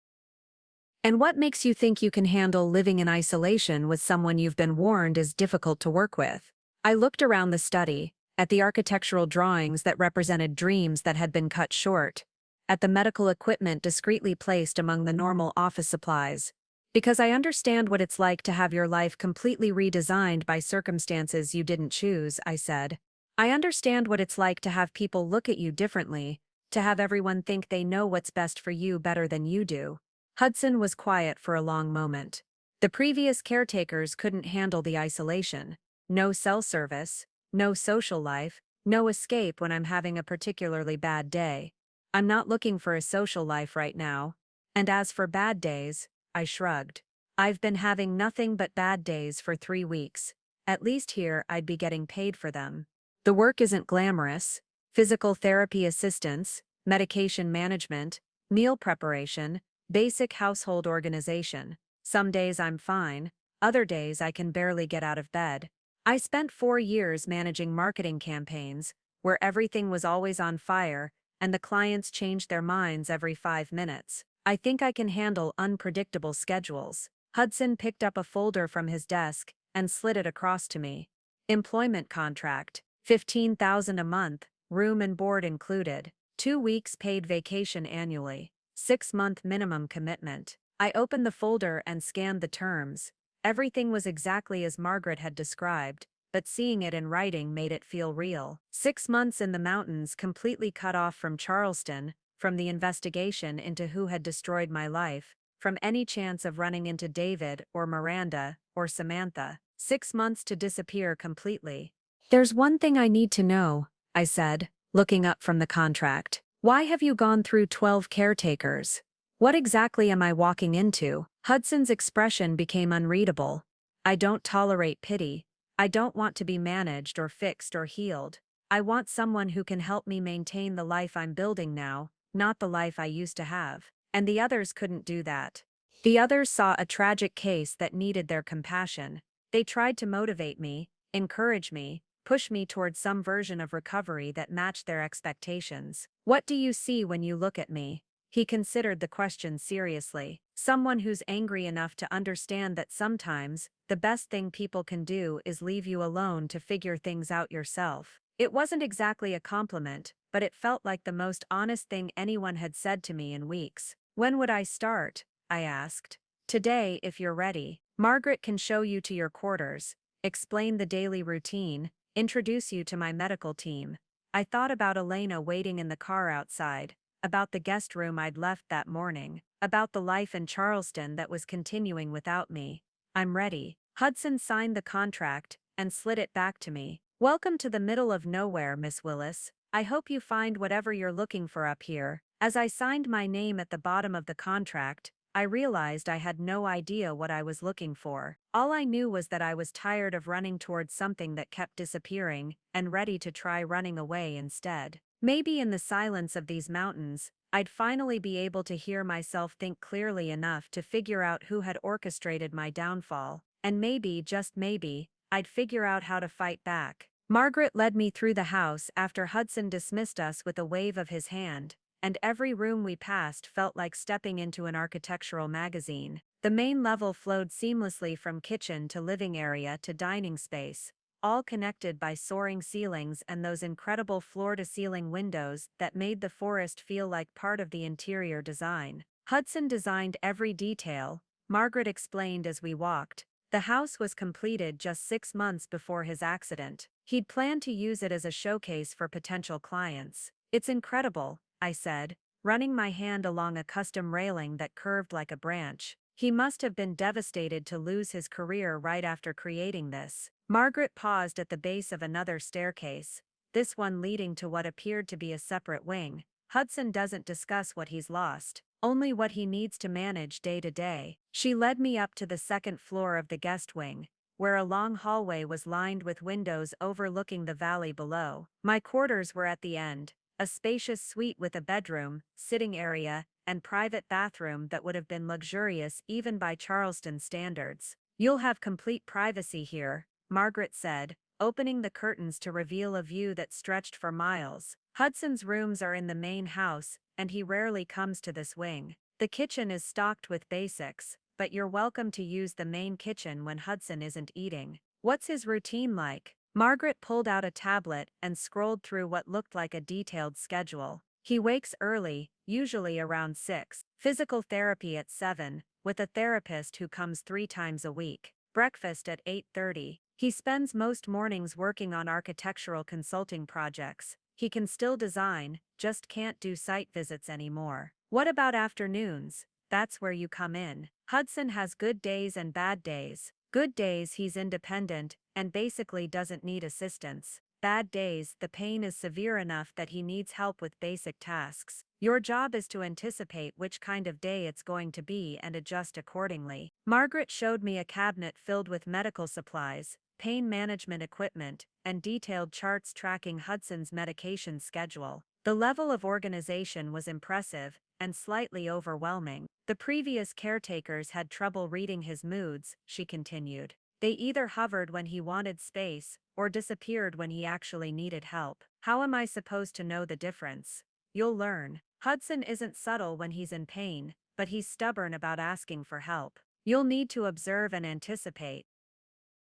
And what makes you think you can handle living in isolation with someone you've been warned is difficult to work with? I looked around the study, at the architectural drawings that represented dreams that had been cut short, at the medical equipment discreetly placed among the normal office supplies. Because I understand what it's like to have your life completely redesigned by circumstances you didn't choose, I said. I understand what it's like to have people look at you differently, to have everyone think they know what's best for you better than you do. Hudson was quiet for a long moment. The previous caretakers couldn't handle the isolation. No cell service, no social life, no escape when I'm having a particularly bad day. I'm not looking for a social life right now. And as for bad days, I shrugged. I've been having nothing but bad days for 3 weeks. At least here I'd be getting paid for them. The work isn't glamorous. Physical therapy assistance, medication management, meal preparation, basic household organization. Some days I'm fine, other days I can barely get out of bed. I spent 4 years managing marketing campaigns, where everything was always on fire, and the clients changed their minds every 5 minutes. I think I can handle unpredictable schedules. Hudson picked up a folder from his desk and slid it across to me. Employment contract, $15,000 a month, room and board included, 2 weeks paid vacation annually, 6-month minimum commitment. I opened the folder and scanned the terms. Everything was exactly as Margaret had described, but seeing it in writing made it feel real. 6 months in the mountains completely cut off from Charleston, from the investigation into who had destroyed my life, from any chance of running into David or Miranda or Samantha. 6 months to disappear completely. There's one thing I need to know, I said, looking up from the contract. Why have you gone through 12 caretakers? What exactly am I walking into? Hudson's expression became unreadable. I don't tolerate pity. I don't want to be managed or fixed or healed. I want someone who can help me maintain the life I'm building now, not the life I used to have. And the others couldn't do that. The others saw a tragic case that needed their compassion. They tried to motivate me, encourage me, push me towards some version of recovery that matched their expectations. What do you see when you look at me? He considered the question seriously. Someone who's angry enough to understand that sometimes, the best thing people can do is leave you alone to figure things out yourself. It wasn't exactly a compliment, but it felt like the most honest thing anyone had said to me in weeks. When would I start? I asked. Today, if you're ready. Margaret can show you to your quarters, explain the daily routine, introduce you to my medical team. I thought about Elena waiting in the car outside, about the guest room I'd left that morning, about the life in Charleston that was continuing without me. I'm ready. Hudson signed the contract and slid it back to me. Welcome to the middle of nowhere, Miss Willis. I hope you find whatever you're looking for up here. As I signed my name at the bottom of the contract, I realized I had no idea what I was looking for. All I knew was that I was tired of running towards something that kept disappearing, and ready to try running away instead. Maybe in the silence of these mountains, I'd finally be able to hear myself think clearly enough to figure out who had orchestrated my downfall, and maybe, just maybe, I'd figure out how to fight back. Margaret led me through the house after Hudson dismissed us with a wave of his hand, and every room we passed felt like stepping into an architectural magazine. The main level flowed seamlessly from kitchen to living area to dining space, all connected by soaring ceilings and those incredible floor-to-ceiling windows that made the forest feel like part of the interior design. Hudson designed every detail, Margaret explained as we walked. The house was completed just 6 months before his accident. He'd planned to use it as a showcase for potential clients. It's incredible, I said, running my hand along a custom railing that curved like a branch. He must have been devastated to lose his career right after creating this. Margaret paused at the base of another staircase, this one leading to what appeared to be a separate wing. Hudson doesn't discuss what he's lost, only what he needs to manage day to day. She led me up to the second floor of the guest wing, where a long hallway was lined with windows overlooking the valley below. My quarters were at the end, a spacious suite with a bedroom, sitting area, and private bathroom that would have been luxurious even by Charleston standards. "You'll have complete privacy here," Margaret said, opening the curtains to reveal a view that stretched for miles. Hudson's rooms are in the main house, and he rarely comes to this wing. The kitchen is stocked with basics, but you're welcome to use the main kitchen when Hudson isn't eating. What's his routine like? Margaret pulled out a tablet and scrolled through what looked like a detailed schedule. He wakes early, usually around 6. Physical therapy at 7, with a therapist who comes 3 times a week. Breakfast at 8:30. He spends most mornings working on architectural consulting projects. He can still design, just can't do site visits anymore. What about afternoons? That's where you come in. Hudson has good days and bad days. Good days he's independent and basically doesn't need assistance. Bad days, the pain is severe enough that he needs help with basic tasks. Your job is to anticipate which kind of day it's going to be and adjust accordingly. Margaret showed me a cabinet filled with medical supplies, pain management equipment, and detailed charts tracking Hudson's medication schedule. The level of organization was impressive and slightly overwhelming. The previous caretakers had trouble reading his moods, she continued. They either hovered when he wanted space or disappeared when he actually needed help. How am I supposed to know the difference? You'll learn. Hudson isn't subtle when he's in pain, but he's stubborn about asking for help. You'll need to observe and anticipate.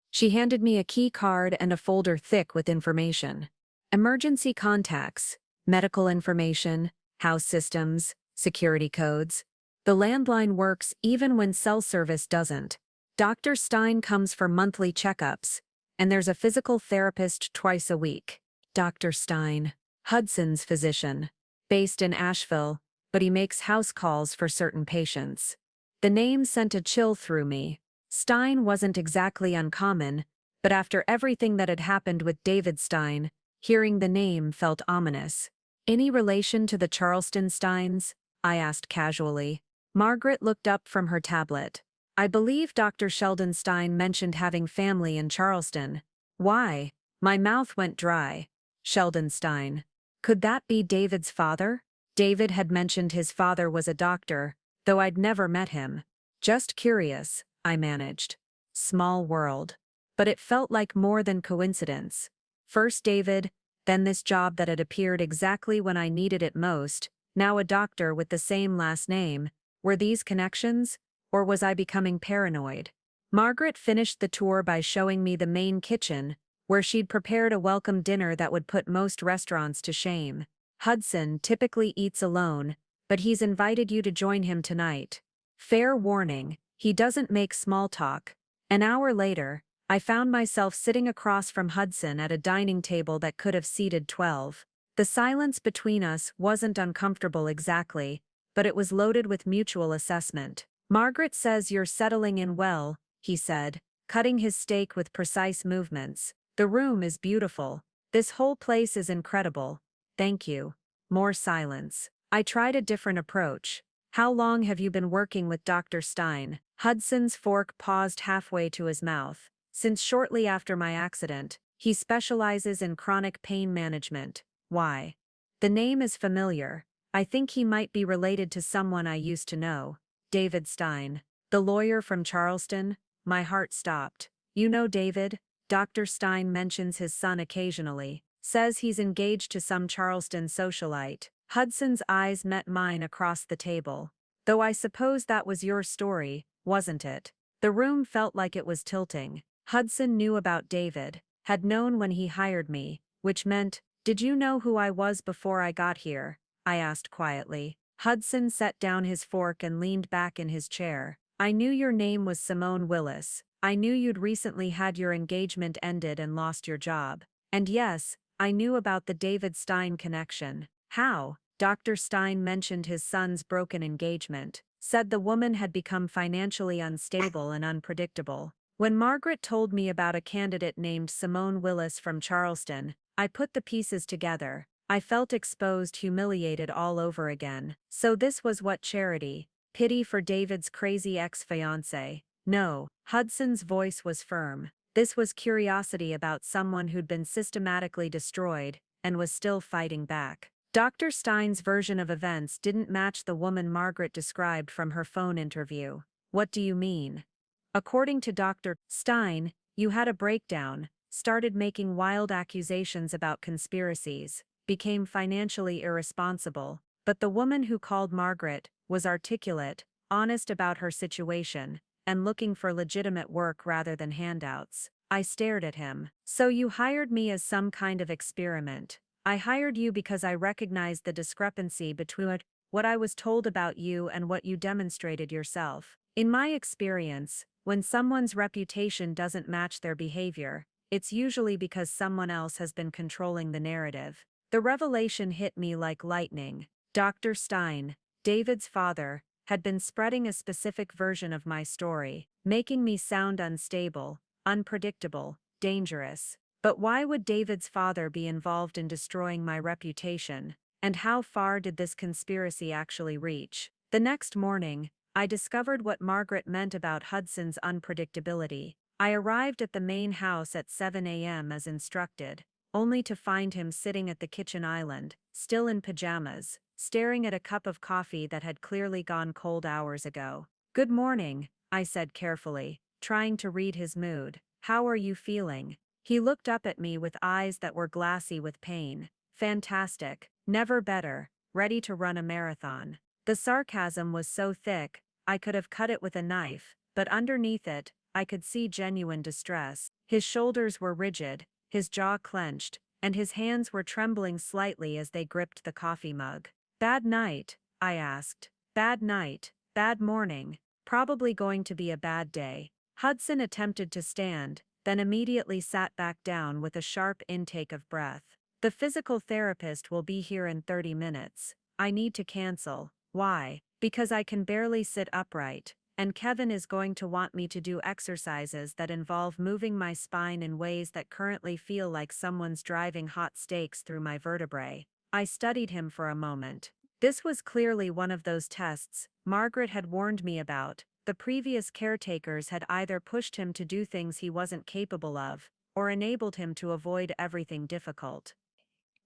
She handed me a key card and a folder thick with information. Emergency contacts, medical information, house systems, security codes. The landline works even when cell service doesn't. Dr. Stein comes for monthly checkups, and there's a physical therapist twice a week. Dr. Stein, Hudson's physician, based in Asheville, but he makes house calls for certain patients. The name sent a chill through me. Stein wasn't exactly uncommon, but after everything that had happened with David Stein, hearing the name felt ominous. Any relation to the Charleston Steins? I asked casually. Margaret looked up from her tablet. I believe Dr. Sheldon Stein mentioned having family in Charleston. Why? My mouth went dry. Sheldon Stein. Could that be David's father? David had mentioned his father was a doctor, though I'd never met him. Just curious, I managed. Small world. But it felt like more than coincidence. First David, then this job that had appeared exactly when I needed it most, now a doctor with the same last name. Were these connections? Or was I becoming paranoid? Margaret finished the tour by showing me the main kitchen, where she'd prepared a welcome dinner that would put most restaurants to shame. Hudson typically eats alone, but he's invited you to join him tonight. Fair warning, he doesn't make small talk. An hour later, I found myself sitting across from Hudson at a dining table that could have seated 12. The silence between us wasn't uncomfortable exactly, but it was loaded with mutual assessment. Margaret says you're settling in well, he said, cutting his steak with precise movements. The room is beautiful. This whole place is incredible. Thank you. More silence. I tried a different approach. How long have you been working with Dr. Stein? Hudson's fork paused halfway to his mouth. Since shortly after my accident, he specializes in chronic pain management. Why? The name is familiar. I think he might be related to someone I used to know. David Stein. The lawyer from Charleston? My heart stopped. You know David? Dr. Stein mentions his son occasionally, says he's engaged to some Charleston socialite. Hudson's eyes met mine across the table. Though I suppose that was your story, wasn't it? The room felt like it was tilting. Hudson knew about David, had known when he hired me, which meant, did you know who I was before I got here? I asked quietly. Hudson set down his fork and leaned back in his chair. I knew your name was Simone Willis. I knew you'd recently had your engagement ended and lost your job. And yes, I knew about the David Stein connection. How? Dr. Stein mentioned his son's broken engagement, said the woman had become financially unstable and unpredictable. When Margaret told me about a candidate named Simone Willis from Charleston, I put the pieces together. I felt exposed, humiliated all over again. So this was what charity, pity for David's crazy ex-fiancée. No, Hudson's voice was firm. This was curiosity about someone who'd been systematically destroyed and was still fighting back. Dr. Stein's version of events didn't match the woman Margaret described from her phone interview. What do you mean? According to Dr. Stein, you had a breakdown, started making wild accusations about conspiracies, became financially irresponsible, but the woman who called Margaret was articulate, honest about her situation, and looking for legitimate work rather than handouts. I stared at him. So you hired me as some kind of experiment. I hired you because I recognized the discrepancy between what I was told about you and what you demonstrated yourself. In my experience, when someone's reputation doesn't match their behavior, it's usually because someone else has been controlling the narrative. The revelation hit me like lightning. Dr. Stein, David's father, had been spreading a specific version of my story, making me sound unstable, unpredictable, dangerous. But why would David's father be involved in destroying my reputation? And how far did this conspiracy actually reach? The next morning, I discovered what Margaret meant about Hudson's unpredictability. I arrived at the main house at 7 a.m. as instructed, only to find him sitting at the kitchen island, still in pajamas, staring at a cup of coffee that had clearly gone cold hours ago. Good morning, I said carefully, trying to read his mood. How are you feeling? He looked up at me with eyes that were glassy with pain. Fantastic, never better, ready to run a marathon. The sarcasm was so thick, I could have cut it with a knife, but underneath it, I could see genuine distress. His shoulders were rigid, his jaw clenched, and his hands were trembling slightly as they gripped the coffee mug. Bad night? I asked. Bad night, bad morning, probably going to be a bad day. Hudson attempted to stand, then immediately sat back down with a sharp intake of breath. The physical therapist will be here in 30 minutes. I need to cancel. Why? Because I can barely sit upright, and Kevin is going to want me to do exercises that involve moving my spine in ways that currently feel like someone's driving hot steaks through my vertebrae. I studied him for a moment. This was clearly one of those tests Margaret had warned me about. The previous caretakers had either pushed him to do things he wasn't capable of, or enabled him to avoid everything difficult.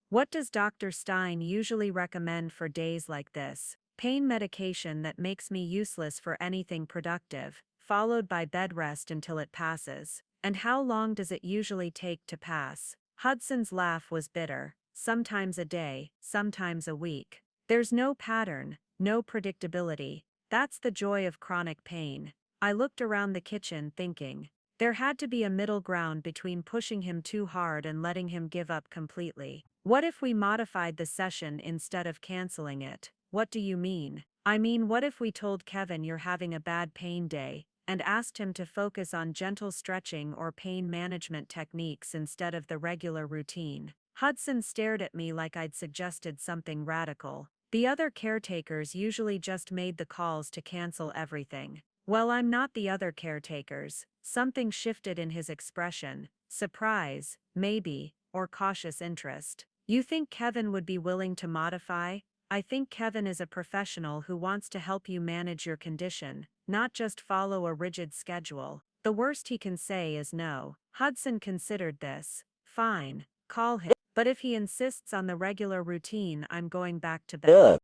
What does Dr. Stein usually recommend for days like this? Pain medication that makes me useless for anything productive, followed by bed rest until it passes. And how long does it usually take to pass? Hudson's laugh was bitter. Sometimes a day, sometimes a week. There's no pattern, no predictability. That's the joy of chronic pain. I looked around the kitchen thinking, there had to be a middle ground between pushing him too hard and letting him give up completely. What if we modified the session instead of canceling it? What do you mean? I mean, what if we told Kevin you're having a bad pain day, and asked him to focus on gentle stretching or pain management techniques instead of the regular routine? Hudson stared at me like I'd suggested something radical. The other caretakers usually just made the calls to cancel everything. Well, I'm not the other caretakers. Something shifted in his expression. Surprise, maybe, or cautious interest. You think Kevin would be willing to modify? I think Kevin is a professional who wants to help you manage your condition, not just follow a rigid schedule. The worst he can say is no. Hudson considered this. Fine, call him. But if he insists on the regular routine, I'm going back to bed.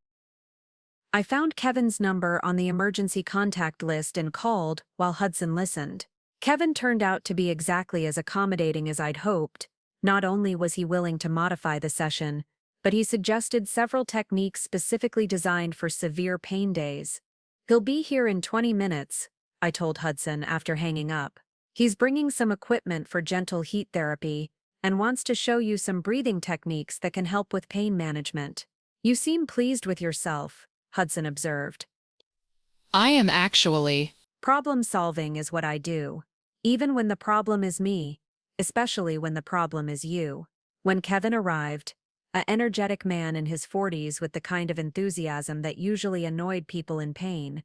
I found Kevin's number on the emergency contact list and called while Hudson listened. Kevin turned out to be exactly as accommodating as I'd hoped. Not only was he willing to modify the session, but he suggested several techniques specifically designed for severe pain days. "He'll be here in 20 minutes, I told Hudson after hanging up. "He's bringing some equipment for gentle heat therapy and wants to show you some breathing techniques that can help with pain management." "You seem pleased with yourself," Hudson observed. I am actually. "Problem solving is what I do. Even when the problem is me, especially when the problem is you." When Kevin arrived, an energetic man in his 40s with the kind of enthusiasm that usually annoyed people in pain,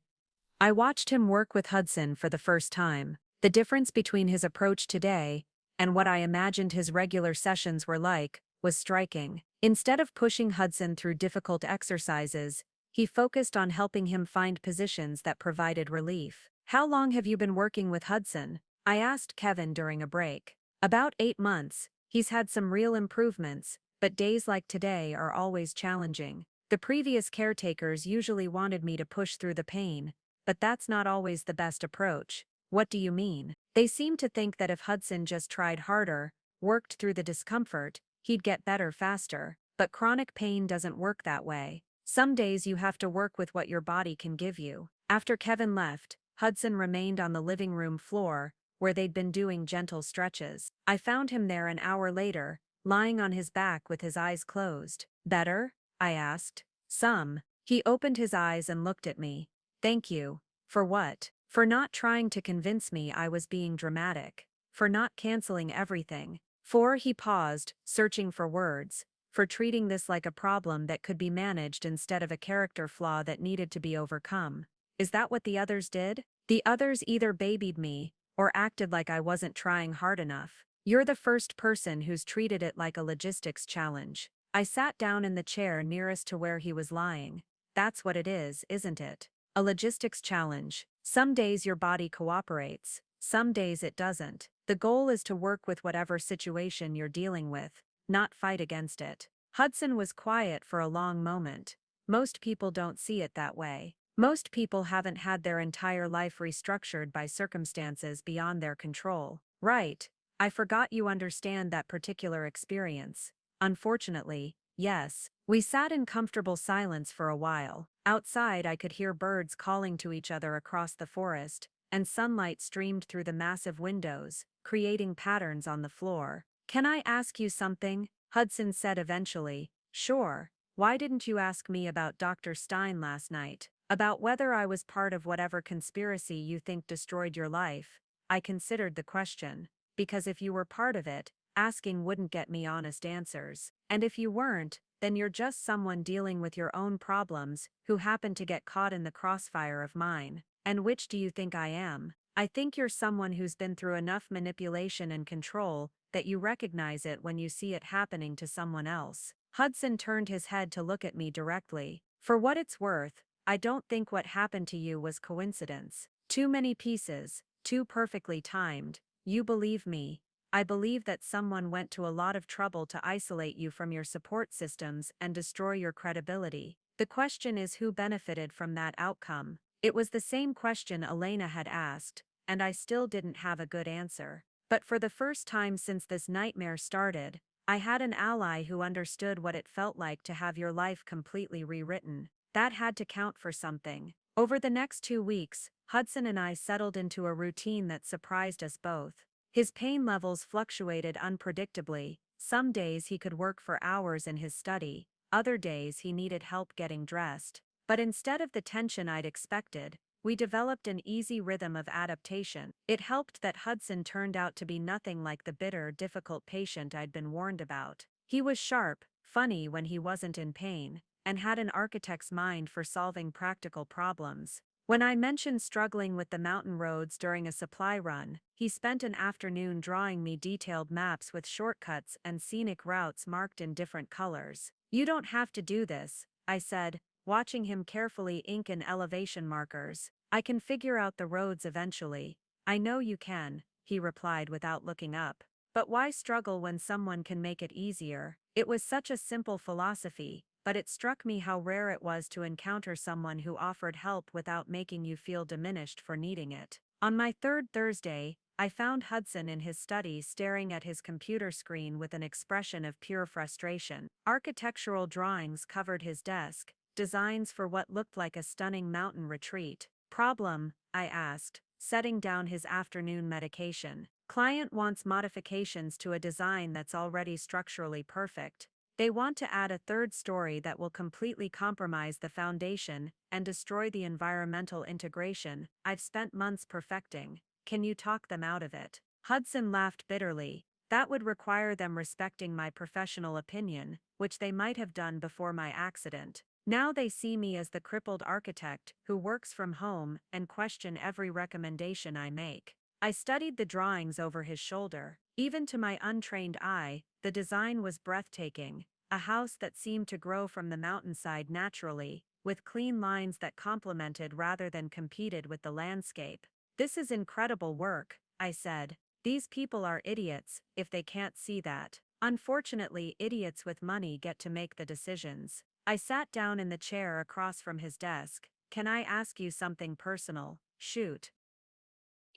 I watched him work with Hudson for the first time. The difference between his approach today and what I imagined his regular sessions were like was striking. Instead of pushing Hudson through difficult exercises, he focused on helping him find positions that provided relief. "How long have you been working with Hudson?" I asked Kevin during a break. "About 8 months. He's had some real improvements, but days like today are always challenging. The previous caretakers usually wanted me to push through the pain, but that's not always the best approach." "What do you mean?" "They seem to think that if Hudson just tried harder, worked through the discomfort, he'd get better faster. But chronic pain doesn't work that way. Some days you have to work with what your body can give you." After Kevin left, Hudson remained on the living room floor, where they'd been doing gentle stretches. I found him there an hour later, lying on his back with his eyes closed. "Better?" I asked. "Some." He opened his eyes and looked at me. "Thank you." "For what?" "For not trying to convince me I was being dramatic. For not canceling everything. For," he paused, searching for words, "for treating this like a problem that could be managed instead of a character flaw that needed to be overcome." "Is that what the others did?" "The others either babied me or acted like I wasn't trying hard enough. You're the first person who's treated it like a logistics challenge." I sat down in the chair nearest to where he was lying. "That's what it is, isn't it? A logistics challenge. Some days your body cooperates, some days it doesn't. The goal is to work with whatever situation you're dealing with, not fight against it." Hudson was quiet for a long moment. Most people don't see it that way. Most people haven't had their entire life restructured by circumstances beyond their control. "Right. I forgot you understand that particular experience." "Unfortunately, yes." We sat in comfortable silence for a while. Outside I could hear birds calling to each other across the forest, and sunlight streamed through the massive windows, creating patterns on the floor. "Can I ask you something?" Hudson said eventually. "Sure. Why didn't you ask me about Dr. Stein last night? About whether I was part of whatever conspiracy you think destroyed your life?" I considered the question. Because if you were part of it, asking wouldn't get me honest answers. And if you weren't, then you're just someone dealing with your own problems who happened to get caught in the crossfire of mine. And which do you think I am? I think you're someone who's been through enough manipulation and control that you recognize it when you see it happening to someone else. Hudson turned his head to look at me directly. "For what it's worth, I don't think what happened to you was coincidence. Too many pieces, too perfectly timed. You believe me. I believe that someone went to a lot of trouble to isolate you from your support systems and destroy your credibility. The question is who benefited from that outcome." It was the same question Elena had asked, and I still didn't have a good answer. But for the first time since this nightmare started, I had an ally who understood what it felt like to have your life completely rewritten. That had to count for something. Over the next 2 weeks, Hudson and I settled into a routine that surprised us both. His pain levels fluctuated unpredictably. Some days he could work for hours in his study, other days he needed help getting dressed. But instead of the tension I'd expected, we developed an easy rhythm of adaptation. It helped that Hudson turned out to be nothing like the bitter, difficult patient I'd been warned about. He was sharp, funny when he wasn't in pain, and had an architect's mind for solving practical problems. When I mentioned struggling with the mountain roads during a supply run, he spent an afternoon drawing me detailed maps with shortcuts and scenic routes marked in different colors. "You don't have to do this," I said, watching him carefully ink in elevation markers. "I can figure out the roads eventually." "I know you can," he replied without looking up. "But why struggle when someone can make it easier?" It was such a simple philosophy, but it struck me how rare it was to encounter someone who offered help without making you feel diminished for needing it. On my third Thursday, I found Hudson in his study staring at his computer screen with an expression of pure frustration. Architectural drawings covered his desk, designs for what looked like a stunning mountain retreat. Problem? I asked, setting down his afternoon medication. Client wants modifications to a design that's already structurally perfect. They want to add a third story that will completely compromise the foundation and destroy the environmental integration I've spent months perfecting. Can you talk them out of it? Hudson laughed bitterly. That would require them respecting my professional opinion, which they might have done before my accident. Now they see me as the crippled architect who works from home and question every recommendation I make. I studied the drawings over his shoulder. Even to my untrained eye, the design was breathtaking. A house that seemed to grow from the mountainside naturally, with clean lines that complemented rather than competed with the landscape. This is incredible work, I said. These people are idiots, if they can't see that. Unfortunately, idiots with money get to make the decisions. I sat down in the chair across from his desk. Can I ask you something personal? Shoot.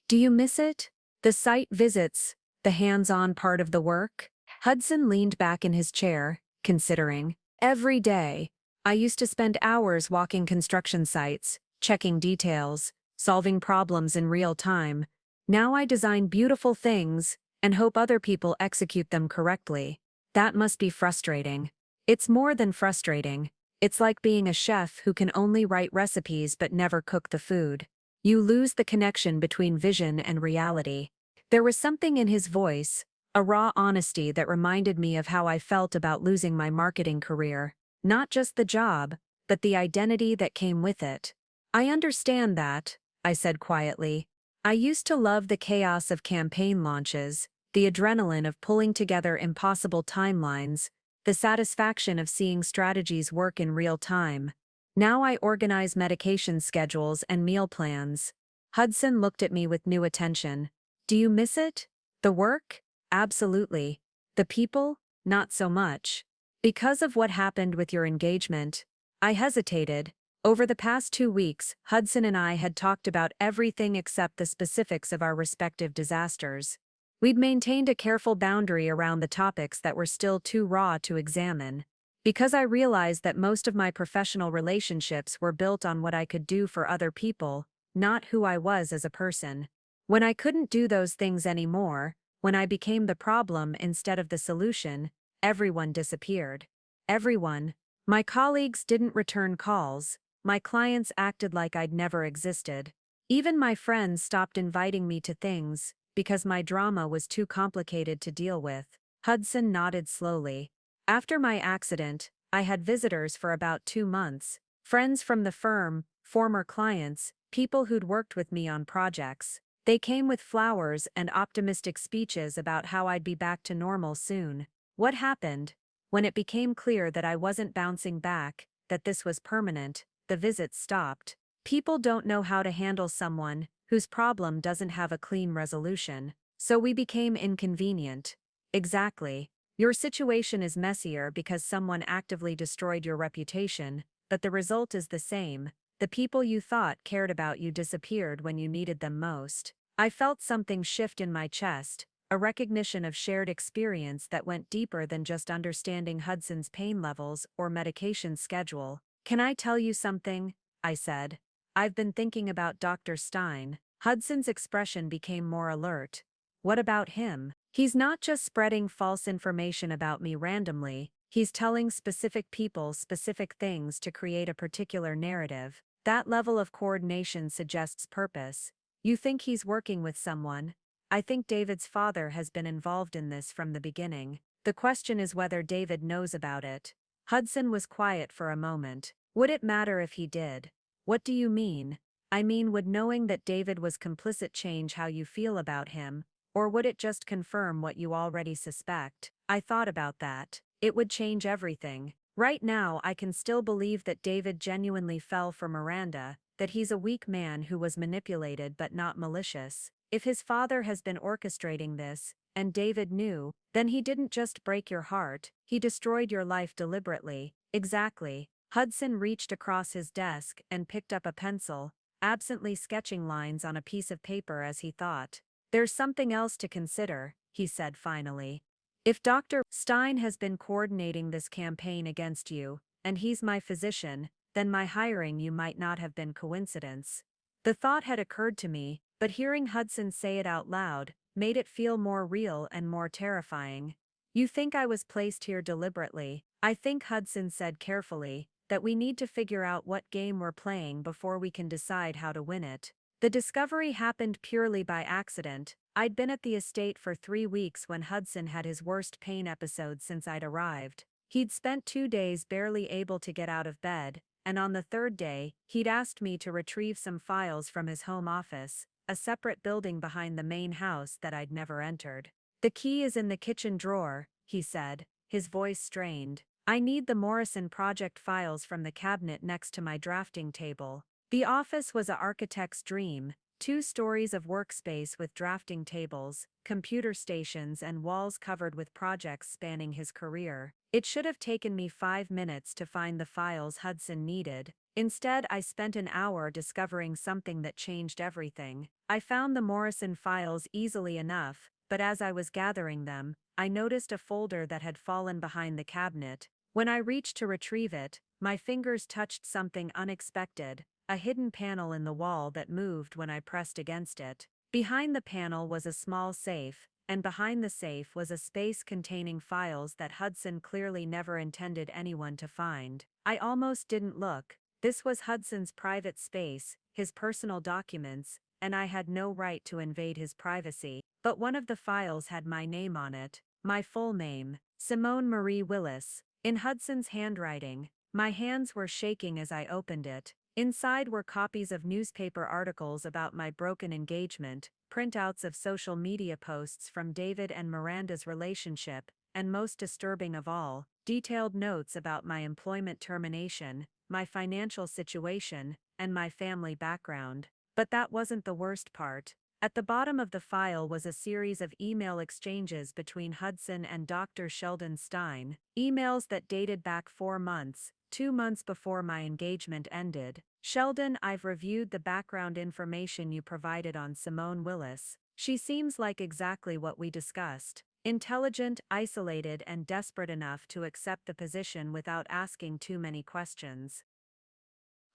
Do you miss it? The site visits, the hands-on part of the work? Hudson leaned back in his chair, considering. Every day. I used to spend hours walking construction sites, checking details, solving problems in real time. Now I design beautiful things and hope other people execute them correctly. That must be frustrating. It's more than frustrating. It's like being a chef who can only write recipes but never cook the food. You lose the connection between vision and reality. There was something in his voice, a raw honesty that reminded me of how I felt about losing my marketing career. Not just the job, but the identity that came with it. I understand that, I said quietly. I used to love the chaos of campaign launches, the adrenaline of pulling together impossible timelines, the satisfaction of seeing strategies work in real time. Now I organize medication schedules and meal plans. Hudson looked at me with new attention. Do you miss it? The work? Absolutely. The people? Not so much. Because of what happened with your engagement, I hesitated. Over the past 2 weeks, Hudson and I had talked about everything except the specifics of our respective disasters. We'd maintained a careful boundary around the topics that were still too raw to examine. Because I realized that most of my professional relationships were built on what I could do for other people, not who I was as a person. When I couldn't do those things anymore, when I became the problem instead of the solution, everyone disappeared. Everyone. My colleagues didn't return calls. My clients acted like I'd never existed. Even my friends stopped inviting me to things because my drama was too complicated to deal with. Hudson nodded slowly. After my accident, I had visitors for about 2 months. Friends from the firm, former clients, people who'd worked with me on projects. They came with flowers and optimistic speeches about how I'd be back to normal soon. What happened? When it became clear that I wasn't bouncing back, that this was permanent, the visits stopped. People don't know how to handle someone whose problem doesn't have a clean resolution. So we became inconvenient. Exactly. Your situation is messier because someone actively destroyed your reputation, but the result is the same. The people you thought cared about you disappeared when you needed them most. I felt something shift in my chest, a recognition of shared experience that went deeper than just understanding Hudson's pain levels or medication schedule. Can I tell you something? I said. I've been thinking about Dr. Stein. Hudson's expression became more alert. What about him? He's not just spreading false information about me randomly, he's telling specific people specific things to create a particular narrative. That level of coordination suggests purpose. You think he's working with someone? I think David's father has been involved in this from the beginning. The question is whether David knows about it. Hudson was quiet for a moment. Would it matter if he did? What do you mean? I mean, would knowing that David was complicit change how you feel about him? Or would it just confirm what you already suspect? I thought about that. It would change everything. Right now I can still believe that David genuinely fell for Miranda, that he's a weak man who was manipulated but not malicious. If his father has been orchestrating this, and David knew, then he didn't just break your heart, he destroyed your life deliberately. Exactly. Hudson reached across his desk and picked up a pencil, absently sketching lines on a piece of paper as he thought. "There's something else to consider," he said finally. "If Dr. Stein has been coordinating this campaign against you, and he's my physician, then my hiring you might not have been coincidence." The thought had occurred to me, but hearing Hudson say it out loud made it feel more real and more terrifying. "You think I was placed here deliberately?" "I think," Hudson said carefully, "that we need to figure out what game we're playing before we can decide how to win it." The discovery happened purely by accident. I'd been at the estate for 3 weeks when Hudson had his worst pain episode since I'd arrived. He'd spent 2 days barely able to get out of bed, and on the third day, he'd asked me to retrieve some files from his home office, a separate building behind the main house that I'd never entered. "The key is in the kitchen drawer," he said, his voice strained. "I need the Morrison project files from the cabinet next to my drafting table." The office was an architect's dream: 2 stories of workspace with drafting tables, computer stations, and walls covered with projects spanning his career. It should have taken me 5 minutes to find the files Hudson needed. Instead, I spent an hour discovering something that changed everything. I found the Morrison files easily enough, but as I was gathering them, I noticed a folder that had fallen behind the cabinet. When I reached to retrieve it, my fingers touched something unexpected: a hidden panel in the wall that moved when I pressed against it. Behind the panel was a small safe, and behind the safe was a space containing files that Hudson clearly never intended anyone to find. I almost didn't look. This was Hudson's private space, his personal documents, and I had no right to invade his privacy. But one of the files had my name on it, my full name, Simone Marie Willis, in Hudson's handwriting. My hands were shaking as I opened it. Inside were copies of newspaper articles about my broken engagement, printouts of social media posts from David and Miranda's relationship, and most disturbing of all, detailed notes about my employment termination, my financial situation, and my family background. But that wasn't the worst part. At the bottom of the file was a series of email exchanges between Hudson and Dr. Sheldon Stein, emails that dated back 4 months, 2 months before my engagement ended. "Sheldon, I've reviewed the background information you provided on Simone Willis. She seems like exactly what we discussed. Intelligent, isolated, and desperate enough to accept the position without asking too many questions."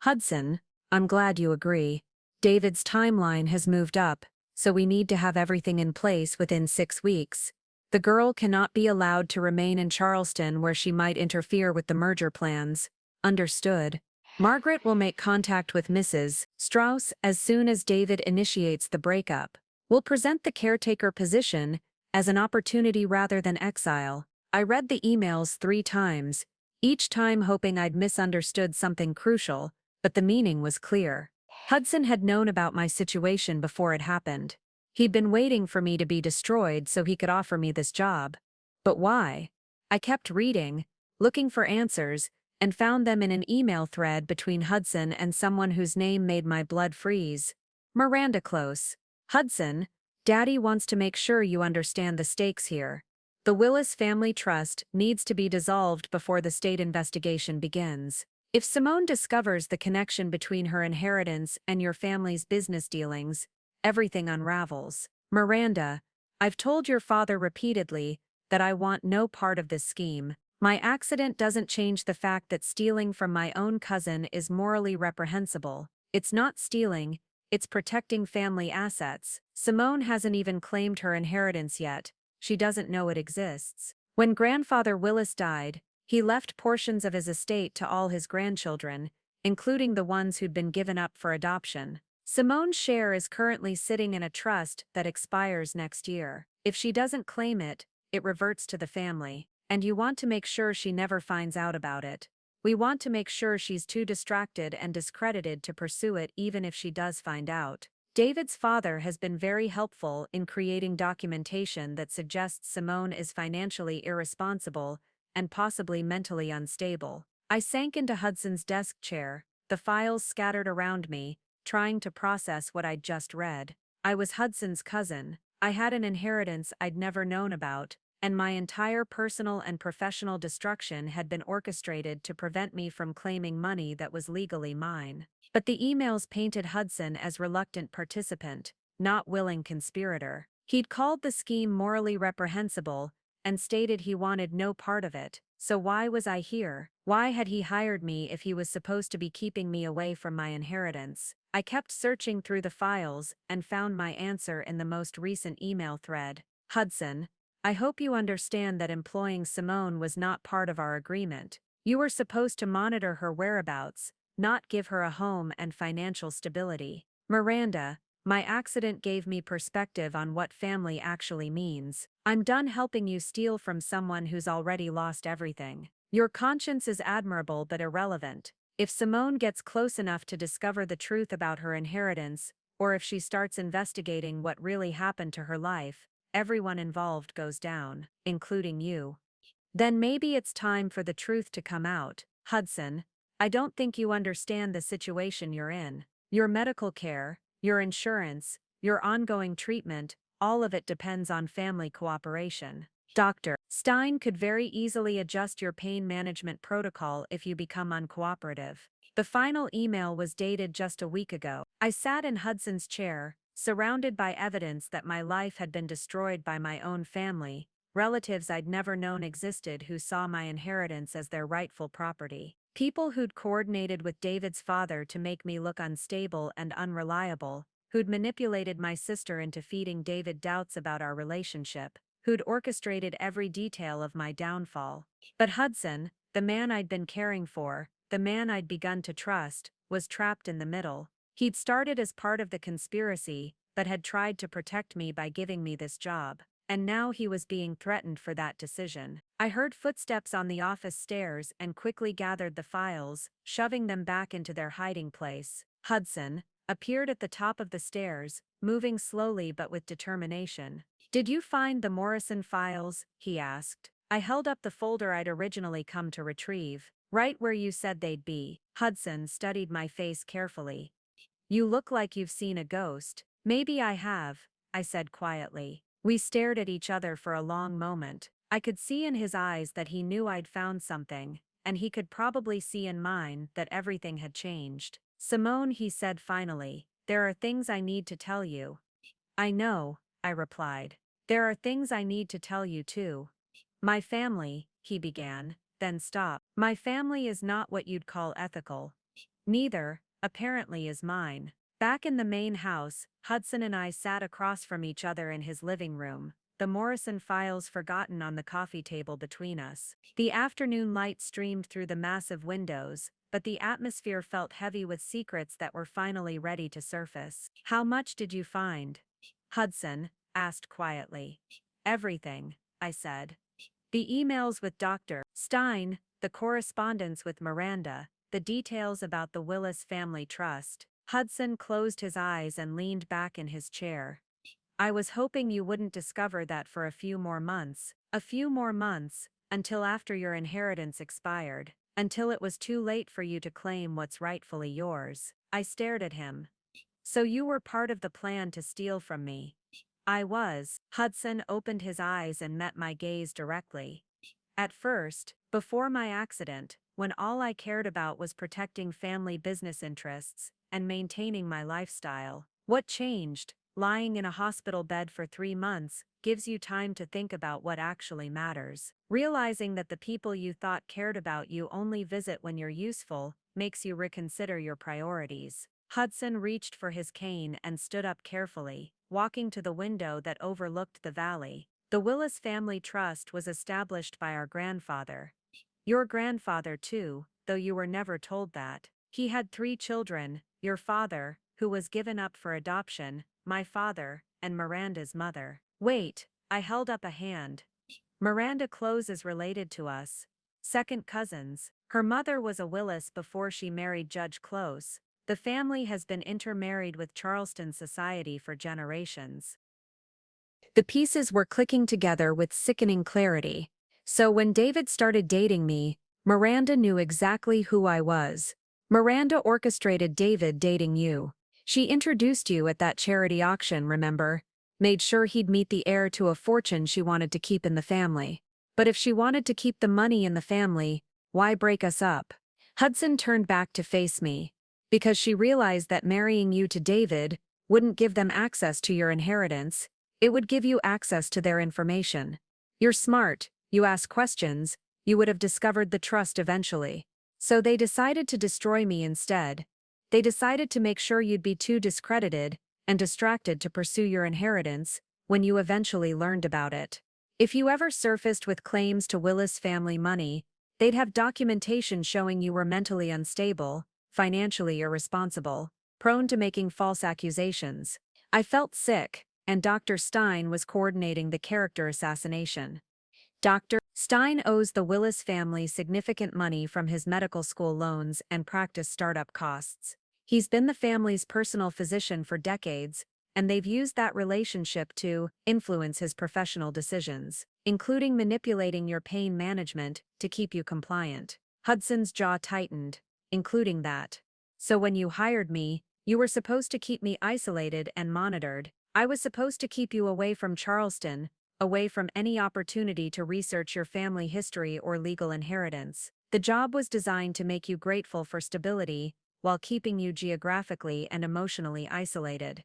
"Hudson, I'm glad you agree. David's timeline has moved up, so we need to have everything in place within 6 weeks. The girl cannot be allowed to remain in Charleston where she might interfere with the merger plans." "Understood. Margaret will make contact with Mrs. Strauss as soon as David initiates the breakup. We'll present the caretaker position as an opportunity rather than exile." I read the emails 3 times, each time hoping I'd misunderstood something crucial, but the meaning was clear. Hudson had known about my situation before it happened. He'd been waiting for me to be destroyed so he could offer me this job. But why? I kept reading, looking for answers, and found them in an email thread between Hudson and someone whose name made my blood freeze. "Miranda Close. Hudson, Daddy wants to make sure you understand the stakes here. The Willis Family Trust needs to be dissolved before the state investigation begins. If Simone discovers the connection between her inheritance and your family's business dealings, everything unravels. Miranda, I've told your father repeatedly that I want no part of this scheme. My accident doesn't change the fact that stealing from my own cousin is morally reprehensible. It's not stealing, it's protecting family assets. Simone hasn't even claimed her inheritance yet. She doesn't know it exists. When Grandfather Willis died, he left portions of his estate to all his grandchildren, including the ones who'd been given up for adoption. Simone's share is currently sitting in a trust that expires next year. If she doesn't claim it, it reverts to the family. And you want to make sure she never finds out about it. We want to make sure she's too distracted and discredited to pursue it even if she does find out. David's father has been very helpful in creating documentation that suggests Simone is financially irresponsible and possibly mentally unstable." I sank into Hudson's desk chair, the files scattered around me, trying to process what I'd just read. I was Hudson's cousin. I had an inheritance I'd never known about, and my entire personal and professional destruction had been orchestrated to prevent me from claiming money that was legally mine. But the emails painted Hudson as reluctant participant, not willing conspirator. He'd called the scheme morally reprehensible and stated he wanted no part of it. So why was I here? Why had he hired me if he was supposed to be keeping me away from my inheritance? I kept searching through the files and found my answer in the most recent email thread. Hudson, I hope you understand that employing Simone was not part of our agreement. You were supposed to monitor her whereabouts, not give her a home and financial stability. Miranda, my accident gave me perspective on what family actually means. I'm done helping you steal from someone who's already lost everything. Your conscience is admirable but irrelevant. If Simone gets close enough to discover the truth about her inheritance, or if she starts investigating what really happened to her life, everyone involved goes down, including you. Then maybe it's time for the truth to come out. Hudson, I don't think you understand the situation you're in. Your medical care, your insurance, your ongoing treatment, all of it depends on family cooperation. Dr. Stein could very easily adjust your pain management protocol if you become uncooperative. The final email was dated just a week ago. I sat in Hudson's chair, surrounded by evidence that my life had been destroyed by my own family, relatives I'd never known existed who saw my inheritance as their rightful property. People who'd coordinated with David's father to make me look unstable and unreliable, who'd manipulated my sister into feeding David doubts about our relationship, who'd orchestrated every detail of my downfall. But Hudson, the man I'd been caring for, the man I'd begun to trust, was trapped in the middle. He'd started as part of the conspiracy, but had tried to protect me by giving me this job. And now he was being threatened for that decision. I heard footsteps on the office stairs and quickly gathered the files, shoving them back into their hiding place. Hudson appeared at the top of the stairs, moving slowly but with determination. Did you find the Morrison files? He asked. I held up the folder I'd originally come to retrieve. Right where you said they'd be. Hudson studied my face carefully. You look like you've seen a ghost. Maybe I have, I said quietly. We stared at each other for a long moment. I could see in his eyes that he knew I'd found something, and he could probably see in mine that everything had changed. Simone, he said finally, there are things I need to tell you. I know, I replied. There are things I need to tell you too. My family, he began, then stopped. My family is not what you'd call ethical. Neither, apparently, is mine. Back in the main house, Hudson and I sat across from each other in his living room, the Morrison files forgotten on the coffee table between us. The afternoon light streamed through the massive windows, but the atmosphere felt heavy with secrets that were finally ready to surface. How much did you find? Hudson asked quietly. Everything, I said. The emails with Dr. Stein, the correspondence with Miranda, the details about the Willis family trust. Hudson closed his eyes and leaned back in his chair. I was hoping you wouldn't discover that for a few more months, until after your inheritance expired, until it was too late for you to claim what's rightfully yours. I stared at him. So you were part of the plan to steal from me. I was. Hudson opened his eyes and met my gaze directly. At first, before my accident, when all I cared about was protecting family business interests and maintaining my lifestyle. What changed? Lying in a hospital bed for 3 months gives you time to think about what actually matters. Realizing that the people you thought cared about you only visit when you're useful makes you reconsider your priorities. Hudson reached for his cane and stood up carefully, walking to the window that overlooked the valley. The Willis Family Trust was established by our grandfather. Your grandfather too, though you were never told that. He had 3 children, your father, who was given up for adoption, my father, and Miranda's mother. Wait, I held up a hand. Miranda Close is related to us. Second cousins. Her mother was a Willis before she married Judge Close. The family has been intermarried with Charleston society for generations. The pieces were clicking together with sickening clarity. So when David started dating me, Miranda knew exactly who I was. Miranda orchestrated David dating you. She introduced you at that charity auction, remember? Made sure he'd meet the heir to a fortune she wanted to keep in the family. But if she wanted to keep the money in the family, why break us up? Hudson turned back to face me. Because she realized that marrying you to David wouldn't give them access to your inheritance, it would give you access to their information. You're smart, you ask questions, you would have discovered the trust eventually. So they decided to destroy me instead. They decided to make sure you'd be too discredited and distracted to pursue your inheritance when you eventually learned about it. If you ever surfaced with claims to Willis family money, they'd have documentation showing you were mentally unstable, financially irresponsible, prone to making false accusations. I felt sick, and Dr. Stein was coordinating the character assassination. Dr. Stein owes the Willis family significant money from his medical school loans and practice startup costs. He's been the family's personal physician for decades, and they've used that relationship to influence his professional decisions, including manipulating your pain management to keep you compliant. Hudson's jaw tightened, including that. So when you hired me, you were supposed to keep me isolated and monitored. I was supposed to keep you away from Charleston, away from any opportunity to research your family history or legal inheritance. The job was designed to make you grateful for stability, while keeping you geographically and emotionally isolated.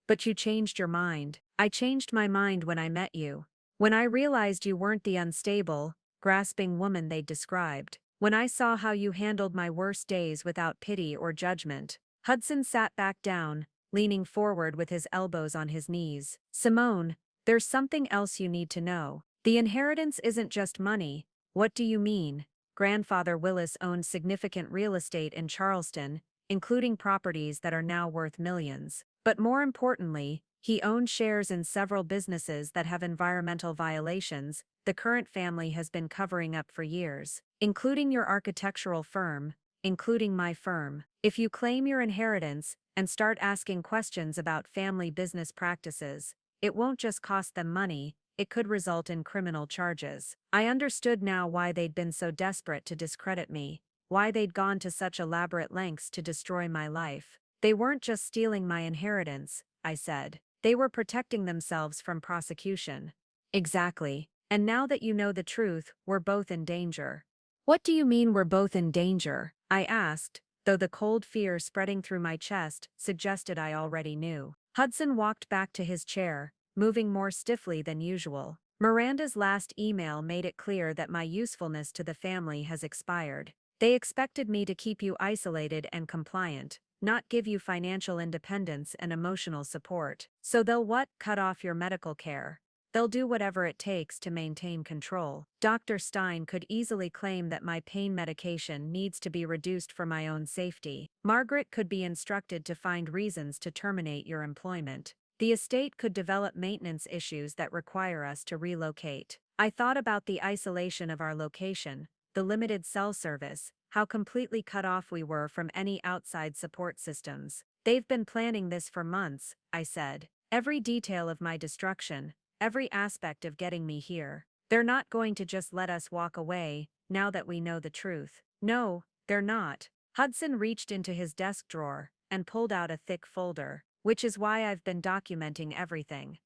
But you changed your mind. I changed my mind when I met you. When I realized you weren't the unstable, grasping woman they'd described. When I saw how you handled my worst days without pity or judgment. Hudson sat back down, leaning forward with his elbows on his knees. Simone, there's something else you need to know. The inheritance isn't just money. What do you mean? Grandfather Willis owned significant real estate in Charleston, including properties that are now worth millions. But more importantly, he owned shares in several businesses that have environmental violations the current family has been covering up for years, including your architectural firm, including my firm. If you claim your inheritance and start asking questions about family business practices, it won't just cost them money, it could result in criminal charges. I understood now why they'd been so desperate to discredit me, why they'd gone to such elaborate lengths to destroy my life. They weren't just stealing my inheritance, I said. They were protecting themselves from prosecution. Exactly. And now that you know the truth, we're both in danger. What do you mean we're both in danger? I asked, though the cold fear spreading through my chest suggested I already knew. Hudson walked back to his chair, moving more stiffly than usual. Miranda's last email made it clear that my usefulness to the family has expired. They expected me to keep you isolated and compliant, not give you financial independence and emotional support. So they'll what? Cut off your medical care. They'll do whatever it takes to maintain control. Dr. Stein could easily claim that my pain medication needs to be reduced for my own safety. Margaret could be instructed to find reasons to terminate your employment. The estate could develop maintenance issues that require us to relocate. I thought about the isolation of our location, the limited cell service, how completely cut off we were from any outside support systems. They've been planning this for months, I said. Every detail of my destruction, every aspect of getting me here. They're not going to just let us walk away, now that we know the truth. No, they're not. Hudson reached into his desk drawer and pulled out a thick folder, which is why I've been documenting everything.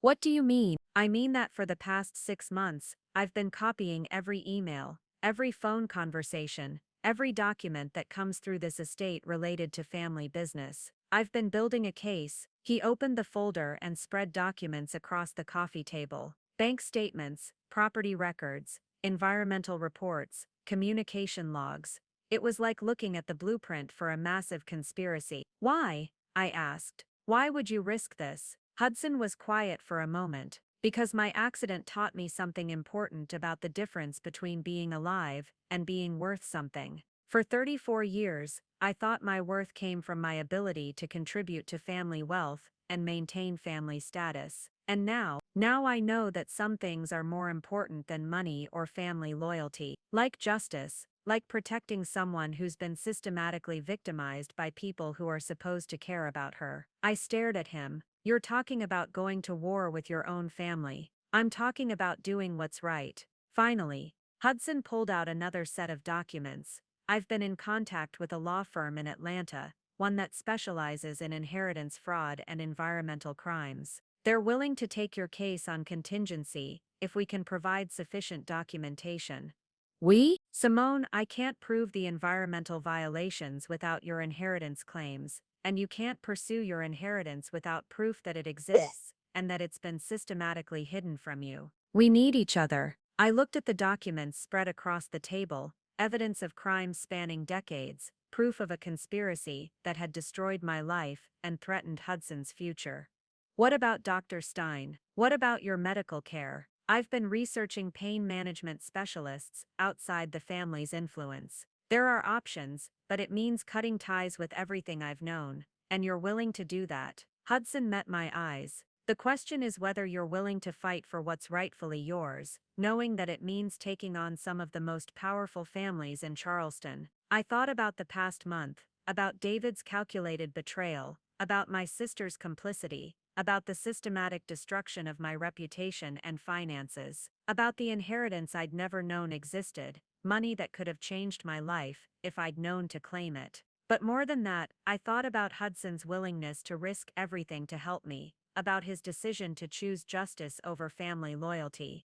What do you mean? I mean that for the past 6 months, I've been copying every email, every phone conversation, every document that comes through this estate related to family business. I've been building a case. He opened the folder and spread documents across the coffee table. Bank statements, property records, environmental reports, communication logs. It was like looking at the blueprint for a massive conspiracy. Why? I asked. Why would you risk this? Hudson was quiet for a moment. Because my accident taught me something important about the difference between being alive and being worth something. For 34 years, I thought my worth came from my ability to contribute to family wealth and maintain family status. And now I know that some things are more important than money or family loyalty. Like justice, like protecting someone who's been systematically victimized by people who are supposed to care about her. I stared at him. You're talking about going to war with your own family. I'm talking about doing what's right. Finally, Hudson pulled out another set of documents. I've been in contact with a law firm in Atlanta, one that specializes in inheritance fraud and environmental crimes. They're willing to take your case on contingency if we can provide sufficient documentation. Simone, I can't prove the environmental violations without your inheritance claims, and you can't pursue your inheritance without proof that it exists and that it's been systematically hidden from you. We need each other. I looked at the documents spread across the table, evidence of crimes spanning decades, proof of a conspiracy that had destroyed my life and threatened Hudson's future. What about Dr. Stein? What about your medical care? I've been researching pain management specialists outside the family's influence. There are options, but it means cutting ties with everything I've known, and you're willing to do that. Hudson met my eyes. The question is whether you're willing to fight for what's rightfully yours, knowing that it means taking on some of the most powerful families in Charleston. I thought about the past month, about David's calculated betrayal, about my sister's complicity, about the systematic destruction of my reputation and finances, about the inheritance I'd never known existed, money that could have changed my life if I'd known to claim it. But more than that, I thought about Hudson's willingness to risk everything to help me, about his decision to choose justice over family loyalty.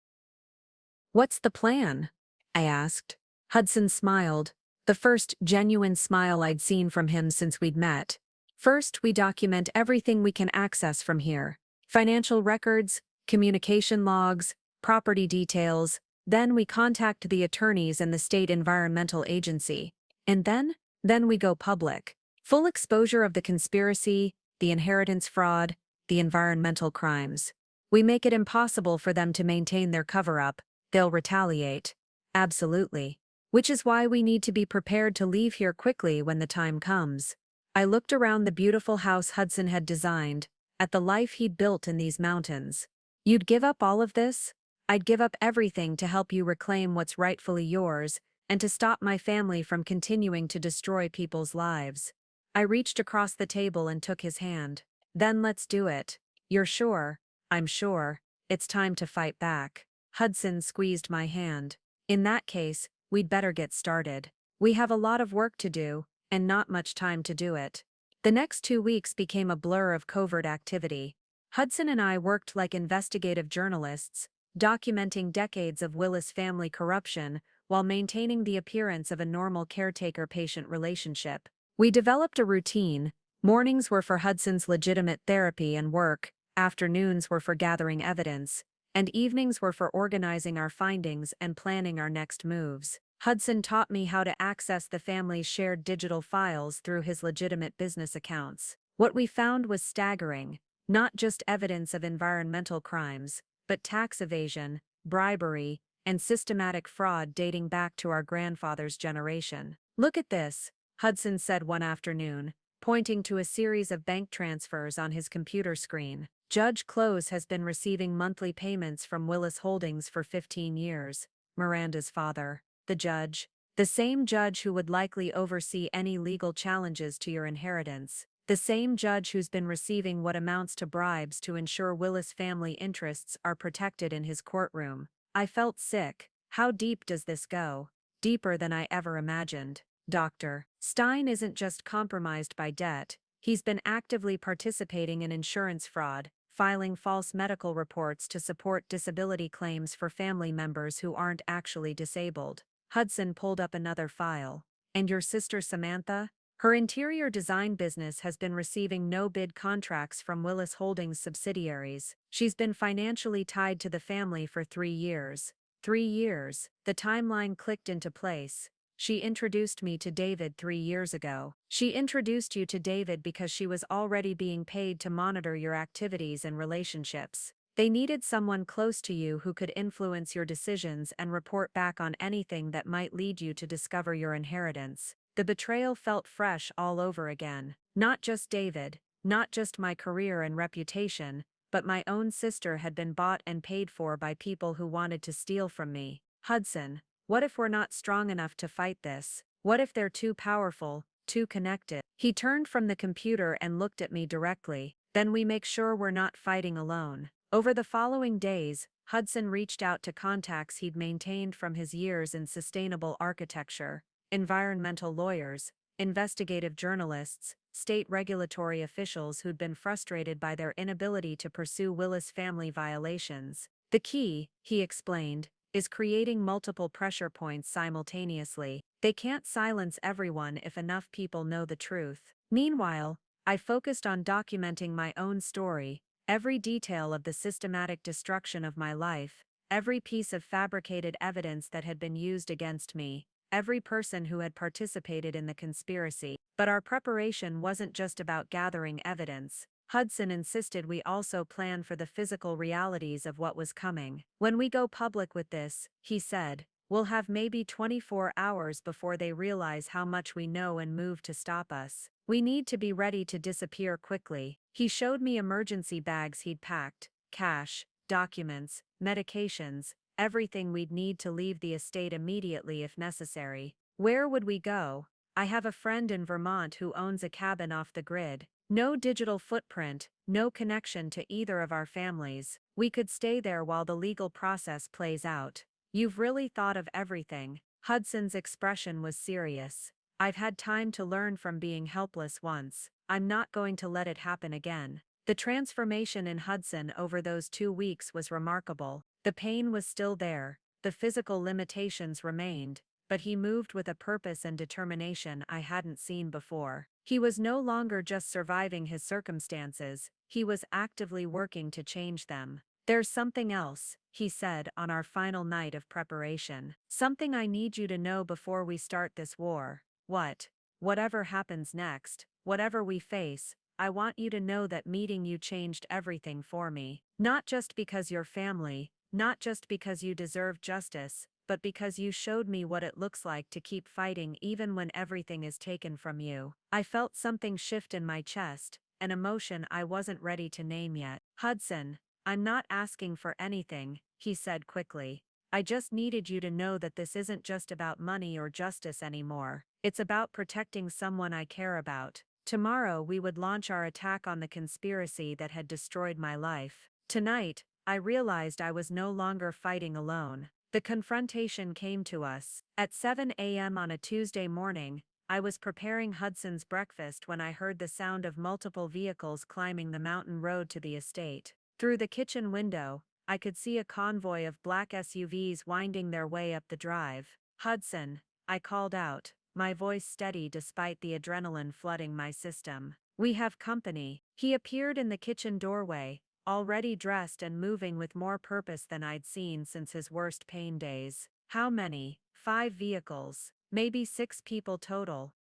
What's the plan? I asked. Hudson smiled, the first genuine smile I'd seen from him since we'd met. First, we document everything we can access from here. Financial records, communication logs, property details. Then we contact the attorneys and the state environmental agency. And then we go public. Full exposure of the conspiracy, the inheritance fraud, the environmental crimes. We make it impossible for them to maintain their cover-up. They'll retaliate. Absolutely. Which is why we need to be prepared to leave here quickly when the time comes. I looked around the beautiful house Hudson had designed, at the life he'd built in these mountains. You'd give up all of this? I'd give up everything to help you reclaim what's rightfully yours, and to stop my family from continuing to destroy people's lives. I reached across the table and took his hand. Then let's do it. You're sure? I'm sure. It's time to fight back. Hudson squeezed my hand. In that case, we'd better get started. We have a lot of work to do, and not much time to do it. The next 2 weeks became a blur of covert activity. Hudson and I worked like investigative journalists, documenting decades of Willis family corruption while maintaining the appearance of a normal caretaker-patient relationship. We developed a routine. Mornings were for Hudson's legitimate therapy and work, afternoons were for gathering evidence, and evenings were for organizing our findings and planning our next moves. Hudson taught me how to access the family's shared digital files through his legitimate business accounts. What we found was staggering, not just evidence of environmental crimes, but tax evasion, bribery, and systematic fraud dating back to our grandfather's generation. Look at this, Hudson said one afternoon, pointing to a series of bank transfers on his computer screen. Judge Close has been receiving monthly payments from Willis Holdings for 15 years, Miranda's father. The same judge who would likely oversee any legal challenges to your inheritance. The same judge who's been receiving what amounts to bribes to ensure Willis family interests are protected in his courtroom. I felt sick. How deep does this go? Deeper than I ever imagined. Dr. Stein isn't just compromised by debt, he's been actively participating in insurance fraud, filing false medical reports to support disability claims for family members who aren't actually disabled. Hudson pulled up another file. And your sister Samantha? Her interior design business has been receiving no-bid contracts from Willis Holdings subsidiaries. She's been financially tied to the family for 3 years. 3 years. The timeline clicked into place. She introduced me to David 3 years ago. She introduced you to David because she was already being paid to monitor your activities and relationships. They needed someone close to you who could influence your decisions and report back on anything that might lead you to discover your inheritance. The betrayal felt fresh all over again. Not just David, not just my career and reputation, but my own sister had been bought and paid for by people who wanted to steal from me. Hudson, what if we're not strong enough to fight this? What if they're too powerful, too connected? He turned from the computer and looked at me directly. Then we make sure we're not fighting alone. Over the following days, Hudson reached out to contacts he'd maintained from his years in sustainable architecture, environmental lawyers, investigative journalists, state regulatory officials who'd been frustrated by their inability to pursue Willis family violations. The key, he explained, is creating multiple pressure points simultaneously. They can't silence everyone if enough people know the truth. Meanwhile, I focused on documenting my own story, every detail of the systematic destruction of my life, every piece of fabricated evidence that had been used against me, every person who had participated in the conspiracy. But our preparation wasn't just about gathering evidence. Hudson insisted we also plan for the physical realities of what was coming. When we go public with this, he said, we'll have maybe 24 hours before they realize how much we know and move to stop us. We need to be ready to disappear quickly. He showed me emergency bags he'd packed, cash, documents, medications, everything we'd need to leave the estate immediately if necessary. Where would we go? I have a friend in Vermont who owns a cabin off the grid. No digital footprint, no connection to either of our families. We could stay there while the legal process plays out. You've really thought of everything. Hudson's expression was serious. I've had time to learn from being helpless once. I'm not going to let it happen again. The transformation in Hudson over those 2 weeks was remarkable. The pain was still there, the physical limitations remained, but he moved with a purpose and determination I hadn't seen before. He was no longer just surviving his circumstances, he was actively working to change them. There's something else, he said on our final night of preparation. Something I need you to know before we start this war. What? Whatever happens next, whatever we face, I want you to know that meeting you changed everything for me. Not just because you're family, not just because you deserve justice, but because you showed me what it looks like to keep fighting even when everything is taken from you. I felt something shift in my chest, an emotion I wasn't ready to name yet. Hudson, I'm not asking for anything, he said quickly. I just needed you to know that this isn't just about money or justice anymore. It's about protecting someone I care about. Tomorrow we would launch our attack on the conspiracy that had destroyed my life. Tonight, I realized I was no longer fighting alone. The confrontation came to us. At 7 a.m. on a Tuesday morning, I was preparing Hudson's breakfast when I heard the sound of multiple vehicles climbing the mountain road to the estate. Through the kitchen window, I could see a convoy of black SUVs winding their way up the drive. Hudson, I called out, my voice steady despite the adrenaline flooding my system. We have company. He appeared in the kitchen doorway, already dressed and moving with more purpose than I'd seen since his worst pain days. How many? 5 vehicles. Maybe 6 people total.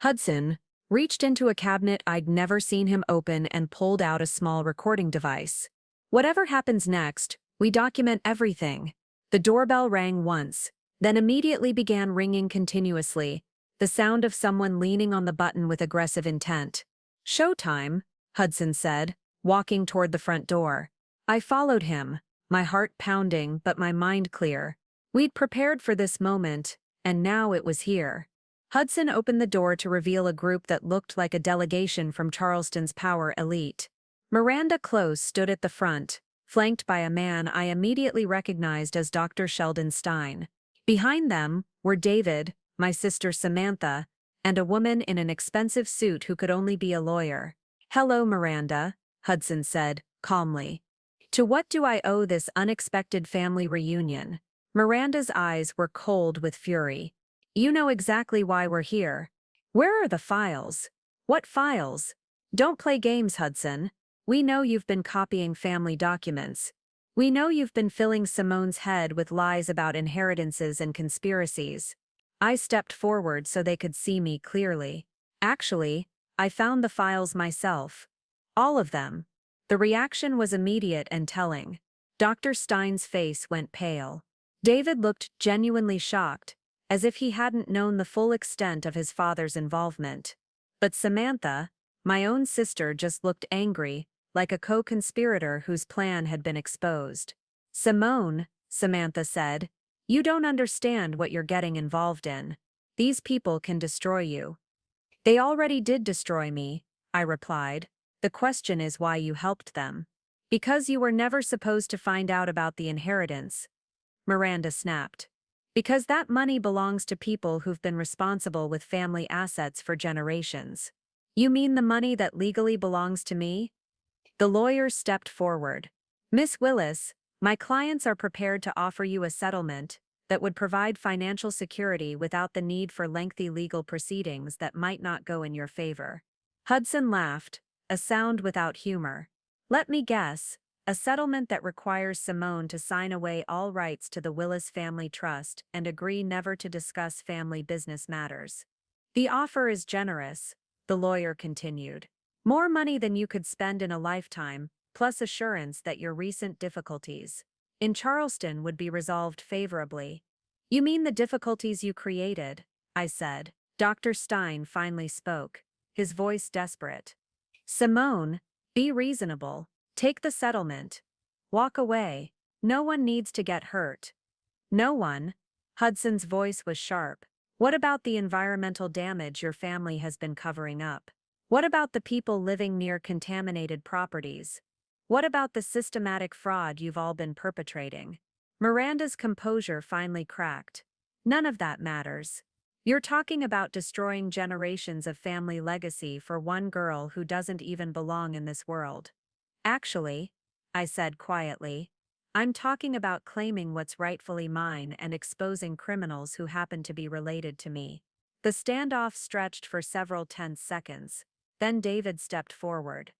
Hudson reached into a cabinet I'd never seen him open and pulled out a small recording device. Whatever happens next, we document everything. The doorbell rang once, then immediately began ringing continuously, the sound of someone leaning on the button with aggressive intent. Showtime, Hudson said, walking toward the front door. I followed him, my heart pounding but my mind clear. We'd prepared for this moment, and now it was here. Hudson opened the door to reveal a group that looked like a delegation from Charleston's power elite. Miranda Close stood at the front, flanked by a man I immediately recognized as Dr. Sheldon Stein. Behind them were David, my sister Samantha, and a woman in an expensive suit who could only be a lawyer. Hello, Miranda, Hudson said, calmly. To what do I owe this unexpected family reunion? Miranda's eyes were cold with fury. You know exactly why we're here. Where are the files? What files? Don't play games, Hudson. We know you've been copying family documents. We know you've been filling Simone's head with lies about inheritances and conspiracies. I stepped forward so they could see me clearly. Actually, I found the files myself. All of them. The reaction was immediate and telling. Dr. Stein's face went pale. David looked genuinely shocked, as if he hadn't known the full extent of his father's involvement. But Samantha, my own sister, just looked angry, like a co-conspirator whose plan had been exposed. Simone, Samantha said, you don't understand what you're getting involved in. These people can destroy you. They already did destroy me, I replied. The question is why you helped them. Because you were never supposed to find out about the inheritance. Miranda snapped. Because that money belongs to people who've been responsible with family assets for generations. You mean the money that legally belongs to me? The lawyer stepped forward. Miss Willis, my clients are prepared to offer you a settlement that would provide financial security without the need for lengthy legal proceedings that might not go in your favor. Hudson laughed, a sound without humor. Let me guess, a settlement that requires Simone to sign away all rights to the Willis Family Trust and agree never to discuss family business matters. The offer is generous, the lawyer continued. More money than you could spend in a lifetime, plus assurance that your recent difficulties in Charleston would be resolved favorably. You mean the difficulties you created? I said. Dr. Stein finally spoke, his voice desperate. Simone, be reasonable. Take the settlement. Walk away. No one needs to get hurt. No one. Hudson's voice was sharp. What about the environmental damage your family has been covering up? What about the people living near contaminated properties? What about the systematic fraud you've all been perpetrating? Miranda's composure finally cracked. None of that matters. You're talking about destroying generations of family legacy for one girl who doesn't even belong in this world. Actually, I said quietly, I'm talking about claiming what's rightfully mine and exposing criminals who happen to be related to me. The standoff stretched for several tense seconds. Then David stepped forward.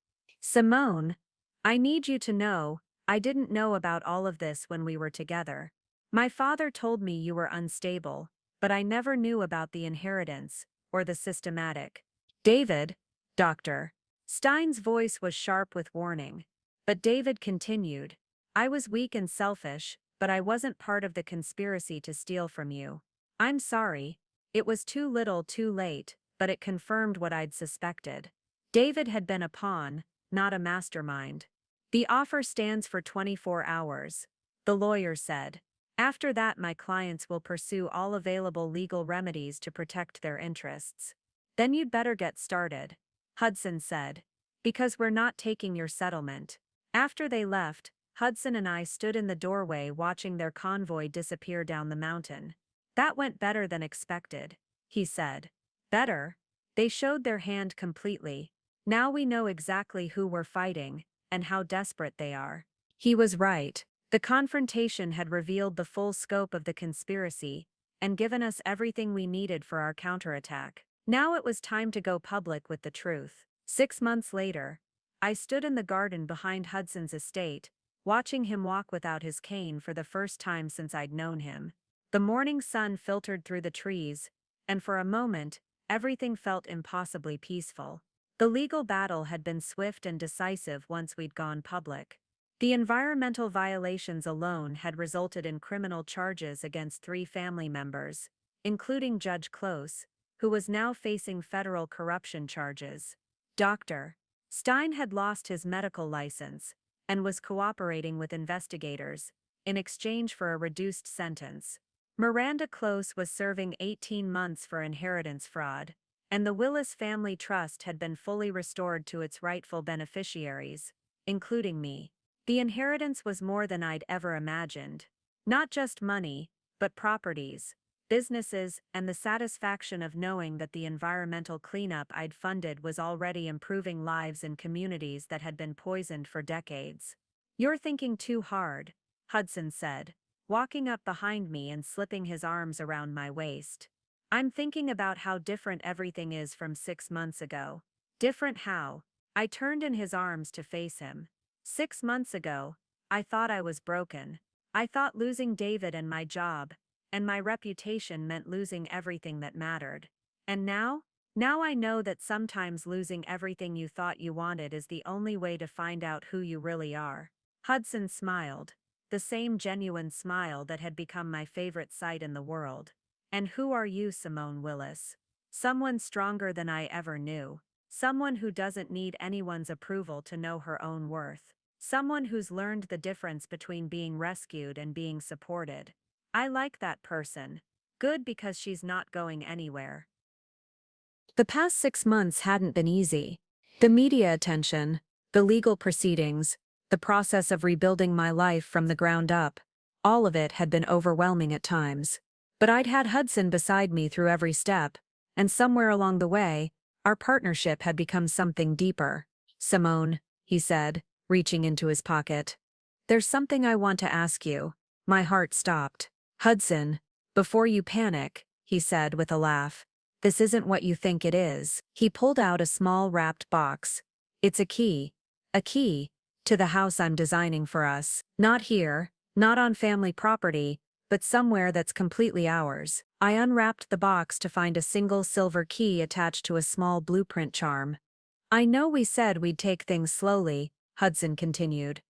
Simone, I need you to know, I didn't know about all of this when we were together. My father told me you were unstable, but I never knew about the inheritance, or the systematic. David, Dr. Stein's voice was sharp with warning. But David continued, I was weak and selfish, but I wasn't part of the conspiracy to steal from you. I'm sorry. It was too little too late, but it confirmed what I'd suspected. David had been a pawn, not a mastermind. The offer stands for 24 hours, the lawyer said. After that, my clients will pursue all available legal remedies to protect their interests. Then you'd better get started, Hudson said. Because we're not taking your settlement. After they left, Hudson and I stood in the doorway watching their convoy disappear down the mountain. That went better than expected, he said. Better? They showed their hand completely. Now we know exactly who we're fighting, and how desperate they are. He was right. The confrontation had revealed the full scope of the conspiracy, and given us everything we needed for our counterattack. Now it was time to go public with the truth. 6 months later, I stood in the garden behind Hudson's estate, watching him walk without his cane for the first time since I'd known him. The morning sun filtered through the trees, and for a moment, everything felt impossibly peaceful. The legal battle had been swift and decisive once we'd gone public. The environmental violations alone had resulted in criminal charges against 3 family members, including Judge Close, who was now facing federal corruption charges. Dr. Stein had lost his medical license and was cooperating with investigators in exchange for a reduced sentence. Miranda Close was serving 18 months for inheritance fraud, and the Willis Family Trust had been fully restored to its rightful beneficiaries, including me. The inheritance was more than I'd ever imagined. Not just money, but properties, businesses, and the satisfaction of knowing that the environmental cleanup I'd funded was already improving lives in communities that had been poisoned for decades. You're thinking too hard, Hudson said, walking up behind me and slipping his arms around my waist. I'm thinking about how different everything is from 6 months ago. Different how? I turned in his arms to face him. 6 months ago, I thought I was broken. I thought losing David and my job, and my reputation meant losing everything that mattered. And now? Now I know that sometimes losing everything you thought you wanted is the only way to find out who you really are. Hudson smiled, the same genuine smile that had become my favorite sight in the world. And who are you, Simone Willis? Someone stronger than I ever knew. Someone who doesn't need anyone's approval to know her own worth. Someone who's learned the difference between being rescued and being supported. I like that person. Good, because she's not going anywhere. The past 6 months hadn't been easy. The media attention, the legal proceedings, the process of rebuilding my life from the ground up, all of it had been overwhelming at times. But I'd had Hudson beside me through every step, and somewhere along the way, our partnership had become something deeper. Simone, he said, reaching into his pocket. There's something I want to ask you. My heart stopped. Hudson, before you panic, he said with a laugh, This isn't what you think it is. He pulled out a small wrapped box. It's a key. A key to the house I'm designing for us. Not here, not on family property, but somewhere that's completely ours. I unwrapped the box to find a single silver key attached to a small blueprint charm. I know we said we'd take things slowly, Hudson continued.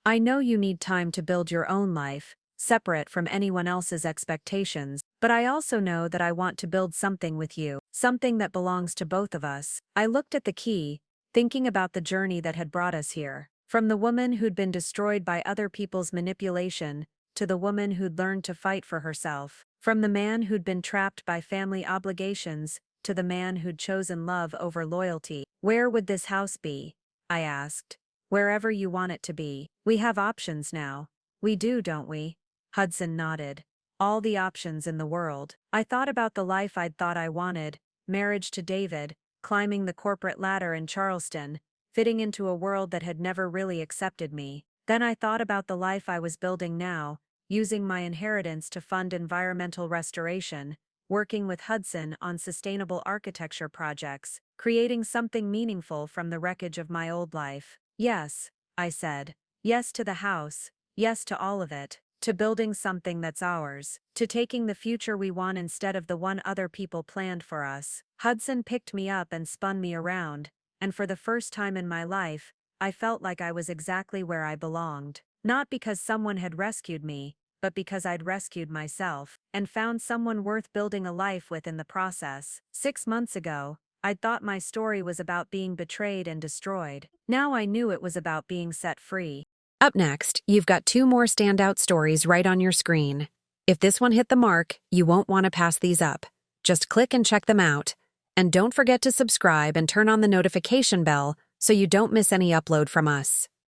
I know you need time to build your own life, separate from anyone else's expectations, but I also know that I want to build something with you, something that belongs to both of us. I looked at the key, thinking about the journey that had brought us here. From the woman who'd been destroyed by other people's manipulation, to the woman who'd learned to fight for herself. From the man who'd been trapped by family obligations, to the man who'd chosen love over loyalty. Where would this house be? I asked. Wherever you want it to be. We have options now. We do, don't we? Hudson nodded. All the options in the world. I thought about the life I'd thought I wanted, marriage to David, climbing the corporate ladder in Charleston, fitting into a world that had never really accepted me. Then I thought about the life I was building now, using my inheritance to fund environmental restoration, working with Hudson on sustainable architecture projects, creating something meaningful from the wreckage of my old life. Yes, I said. Yes to the house, yes to all of it, to building something that's ours, to taking the future we want instead of the one other people planned for us. Hudson picked me up and spun me around, and for the first time in my life, I felt like I was exactly where I belonged. Not because someone had rescued me, but because I'd rescued myself, and found someone worth building a life with in the process. 6 months ago, I'd thought my story was about being betrayed and destroyed. Now I knew it was about being set free. Up next, you've got 2 more standout stories right on your screen. If this one hit the mark, you won't want to pass these up. Just click and check them out. And don't forget to subscribe and turn on the notification bell so you don't miss any upload from us.